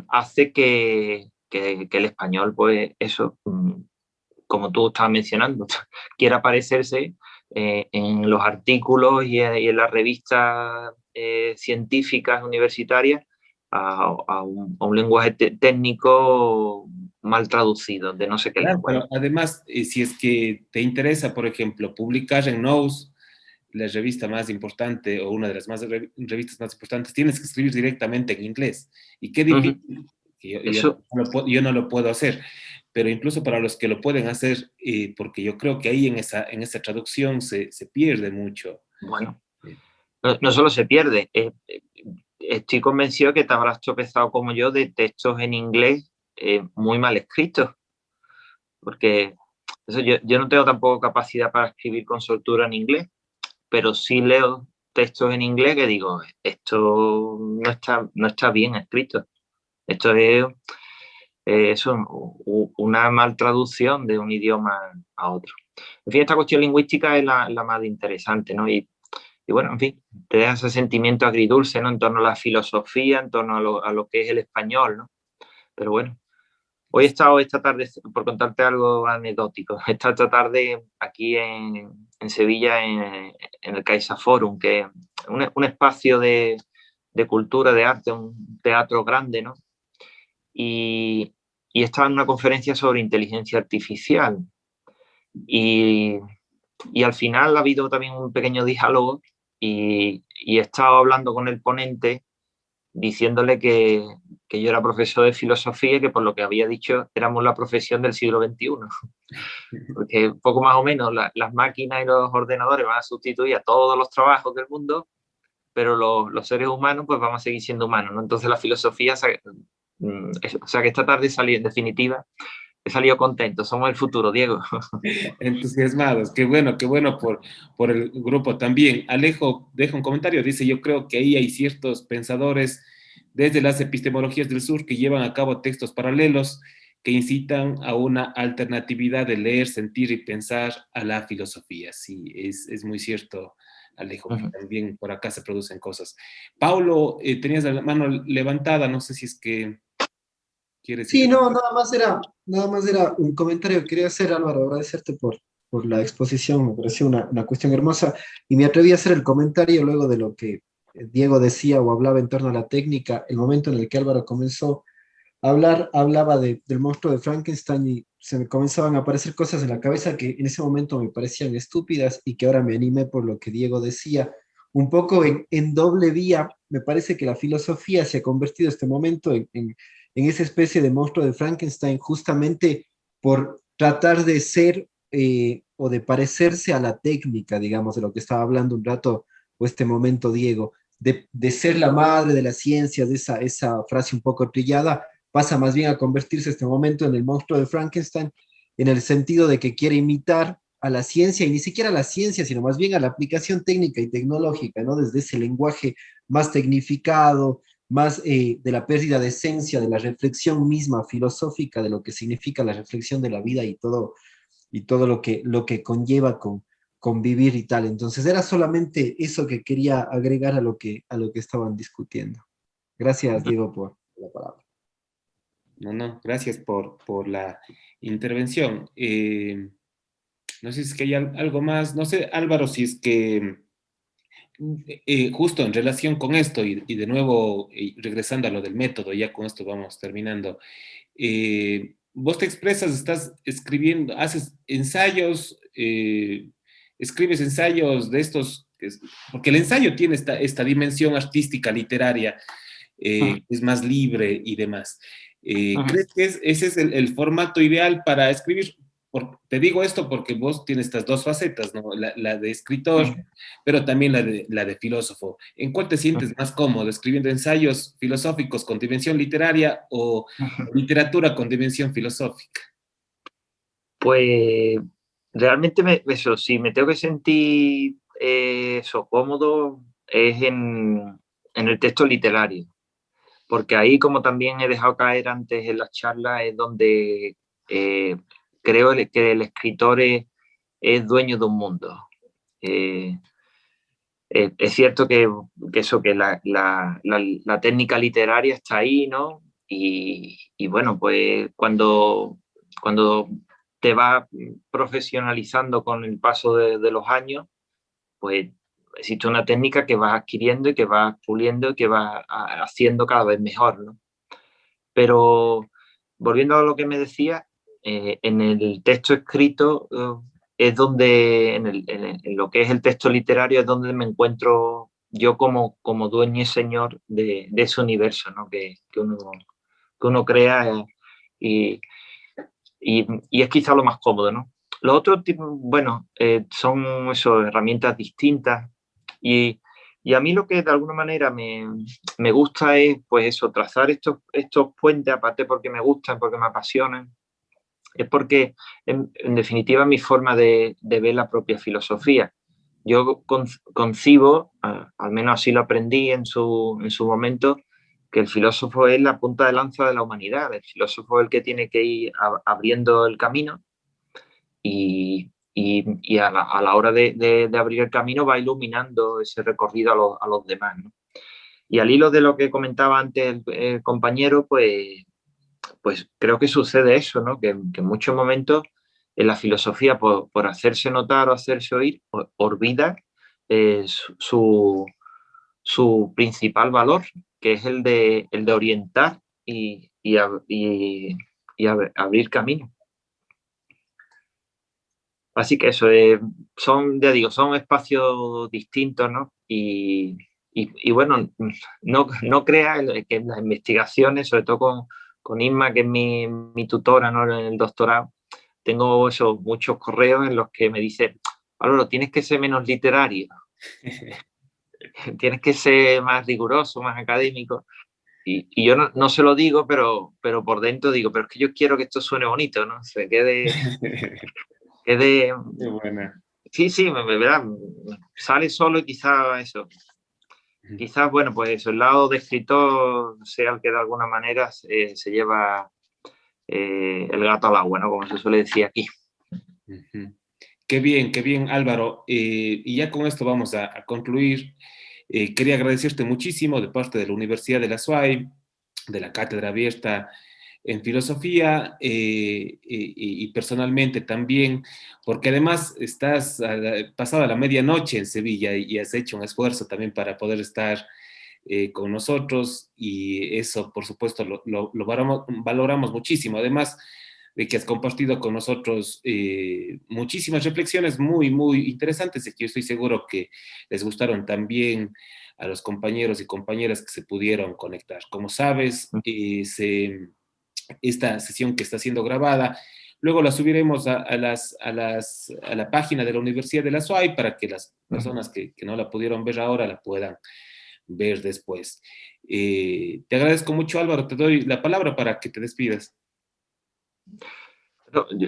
hace que el español, pues eso, como tú estabas mencionando, quiera parecerse en los artículos y en las revistas científicas universitarias a un lenguaje técnico mal traducido, de no sé qué Claro, lengua. pero además, si es que te interesa, por ejemplo, publicar en Nous, la revista más importante o una de las revistas más importantes, tienes que escribir directamente en inglés. Y qué difícil, que yo no lo puedo hacer, pero incluso para los que lo pueden hacer, porque yo creo que ahí en esa traducción se pierde mucho. Bueno, no solo se pierde, estoy convencido que te habrás tropezado como yo de textos en inglés muy mal escritos, porque eso, yo no tengo tampoco capacidad para escribir con soltura en inglés, pero sí leo textos en inglés que digo, esto no está bien escrito, esto es una mal traducción de un idioma a otro. En fin, esta cuestión lingüística es la más interesante, ¿no? Y bueno, en fin, te deja ese sentimiento agridulce, ¿no? En torno a la filosofía, en torno a lo que es el español, ¿no? Pero bueno, hoy he estado esta tarde, por contarte algo anecdótico, he estado esta tarde aquí en Sevilla, en el Caixa Forum, que es un espacio de cultura, de arte, un teatro grande, ¿no? Y, y estaba en una conferencia sobre inteligencia artificial. Y, y al final ha habido también un pequeño diálogo y he estado hablando con el ponente diciéndole que yo era profesor de filosofía y que por lo que había dicho éramos la profesión del siglo XXI. Porque poco más o menos las máquinas y los ordenadores van a sustituir a todos los trabajos del mundo, pero los seres humanos pues vamos a seguir siendo humanos, ¿no? Entonces la filosofía, o sea que esta tarde salí en definitiva, he salido contento, somos el futuro, Diego. Entusiasmados, qué bueno por el grupo también. Alejo deja un comentario, dice, yo creo que ahí hay ciertos pensadores desde las epistemologías del sur que llevan a cabo textos paralelos que incitan a una alternatividad de leer, sentir y pensar a la filosofía. Sí, es muy cierto, Alejo, que también por acá se producen cosas. Paulo, tenías la mano levantada, no sé si es que quieres Sí, ir. no, nada más era un comentario que quería hacer, Álvaro, agradecerte por la exposición, me pareció una cuestión hermosa, y me atreví a hacer el comentario luego de lo que Diego decía o hablaba en torno a la técnica, el momento en el que Álvaro comenzó a hablar, hablaba del monstruo de Frankenstein y se me comenzaban a aparecer cosas en la cabeza que en ese momento me parecían estúpidas y que ahora me animé por lo que Diego decía. Un poco en doble vía, me parece que la filosofía se ha convertido en este momento en esa especie de monstruo de Frankenstein justamente por tratar de ser o de parecerse a la técnica, digamos, de lo que estaba hablando un rato o este momento Diego, de ser la madre de la ciencia, de esa frase un poco trillada, pasa más bien a convertirse este momento en el monstruo de Frankenstein, en el sentido de que quiere imitar a la ciencia, y ni siquiera a la ciencia, sino más bien a la aplicación técnica y tecnológica, ¿no? Desde ese lenguaje más tecnificado, más de la pérdida de esencia, de la reflexión misma filosófica, de lo que significa la reflexión de la vida y todo lo que conlleva con vivir y tal. Entonces era solamente eso que quería agregar a lo que estaban discutiendo. Gracias, Diego, por la palabra. No, gracias por la intervención. No sé si es que hay algo más, no sé, Álvaro, si es que justo en relación con esto y de nuevo regresando a lo del método, ya con esto vamos terminando. Vos te expresas, estás escribiendo, haces ensayos, escribes ensayos de estos, porque el ensayo tiene esta dimensión artística, literaria, es más libre y demás. ¿Crees que ese es el formato ideal para escribir? Te digo esto porque vos tienes estas dos facetas, ¿no? La de escritor, pero también la de filósofo. ¿En cuál te sientes más cómodo? ¿Escribiendo ensayos filosóficos con dimensión literaria o literatura con dimensión filosófica? Pues realmente eso, si me tengo que sentir eso cómodo es en el texto literario, porque ahí como también he dejado caer antes en las charlas es donde eh, creo que el escritor es dueño de un mundo. Eh, es cierto que eso, que la técnica literaria está ahí, ¿no? Y bueno, pues cuando te vas profesionalizando con el paso de los años, pues existe una técnica que vas adquiriendo y que vas puliendo y que vas haciendo cada vez mejor, ¿no? Pero volviendo a lo que me decía, en el texto escrito es donde, en lo que es el texto literario, es donde me encuentro yo como dueño y señor de ese universo, ¿no? Que uno crea y, y es quizá lo más cómodo, ¿no? Los otros tipos, bueno, son eso, herramientas distintas y a mí lo que de alguna manera me gusta es, pues eso, trazar estos puentes, aparte porque me gustan, porque me apasionan, es porque, en definitiva, mi forma de ver la propia filosofía. Yo concibo, al menos así lo aprendí en su momento, que el filósofo es la punta de lanza de la humanidad. El filósofo es el que tiene que ir abriendo el camino y y a la hora de abrir el camino va iluminando ese recorrido a los demás, ¿no? Y al hilo de lo que comentaba antes el compañero, pues creo que sucede eso, ¿no? Que en muchos momentos en la filosofía, por hacerse notar o hacerse oír, olvida su principal valor, que es el de orientar y abrir camino. Así que eso, ya digo, son espacios distintos, ¿no? Y bueno, no crea que en las investigaciones, sobre todo con Isma, que es mi tutora, ¿no? En el doctorado, tengo muchos correos en los que me dice, Álvaro, tienes que ser menos literario, tienes que ser más riguroso, más académico. Y yo no se lo digo, pero por dentro digo, pero es que yo quiero que esto suene bonito, ¿no? Se quede... Qué buena. Sí, ¿verdad? Sale solo y quizás eso. Quizás, bueno, pues eso, el lado de escritor sea el que de alguna manera se lleva el gato al agua, ¿no? Como se suele decir aquí. Qué bien, Álvaro. Y ya con esto vamos a concluir. Quería agradecerte muchísimo de parte de la Universidad de la SUAY, de la Cátedra Abierta en Filosofía y personalmente también, porque además estás pasada la medianoche en Sevilla y has hecho un esfuerzo también para poder estar con nosotros y eso, por supuesto, lo valoramos muchísimo. Además de que has compartido con nosotros muchísimas reflexiones muy interesantes y que yo estoy seguro que les gustaron también a los compañeros y compañeras que se pudieron conectar. Como sabes, esta sesión que está siendo grabada, luego la subiremos a la página de la Universidad de la SUAY para que las personas que no la pudieron ver ahora la puedan ver después. Te agradezco mucho, Álvaro. Te doy la palabra para que te despidas.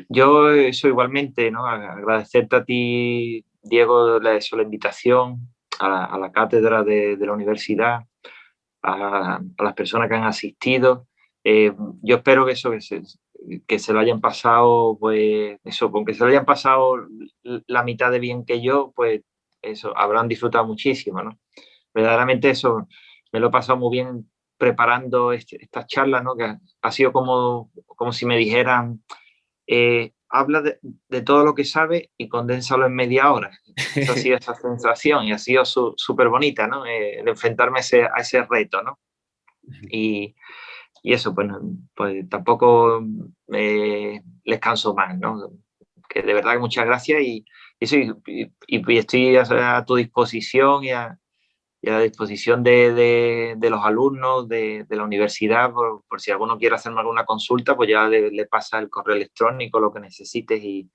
Yo eso igualmente, ¿no? Agradecerte a ti, Diego, la invitación a la cátedra de la universidad, a las personas que han asistido. Yo espero que que se lo hayan pasado, pues eso, con que se lo hayan pasado la mitad de bien que yo, pues eso, habrán disfrutado muchísimo, ¿no? Verdaderamente eso, me lo he pasado muy bien preparando estas charlas, ¿no? Que ha sido como si me dijeran, habla de todo lo que sabe y condénsalo en media hora. Esa ha sido esa sensación y ha sido súper bonita, ¿no? El enfrentarme a ese reto, ¿no? Y eso, pues tampoco les canso más, ¿no? Que de verdad que muchas gracias y estoy a tu disposición y a la disposición de los alumnos de la universidad, por si alguno quiere hacerme alguna consulta, pues ya le pasa el correo electrónico, lo que necesites y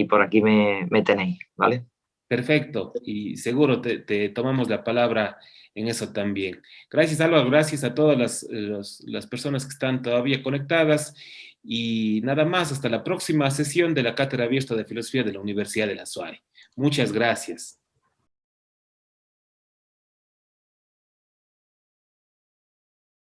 por aquí me tenéis, ¿vale? Perfecto, y seguro te tomamos la palabra en eso también. Gracias, Álvaro, gracias a todas las personas que están todavía conectadas y nada más, hasta la próxima sesión de la Cátedra Abierta de Filosofía de la Universidad de la SUAY. Muchas gracias.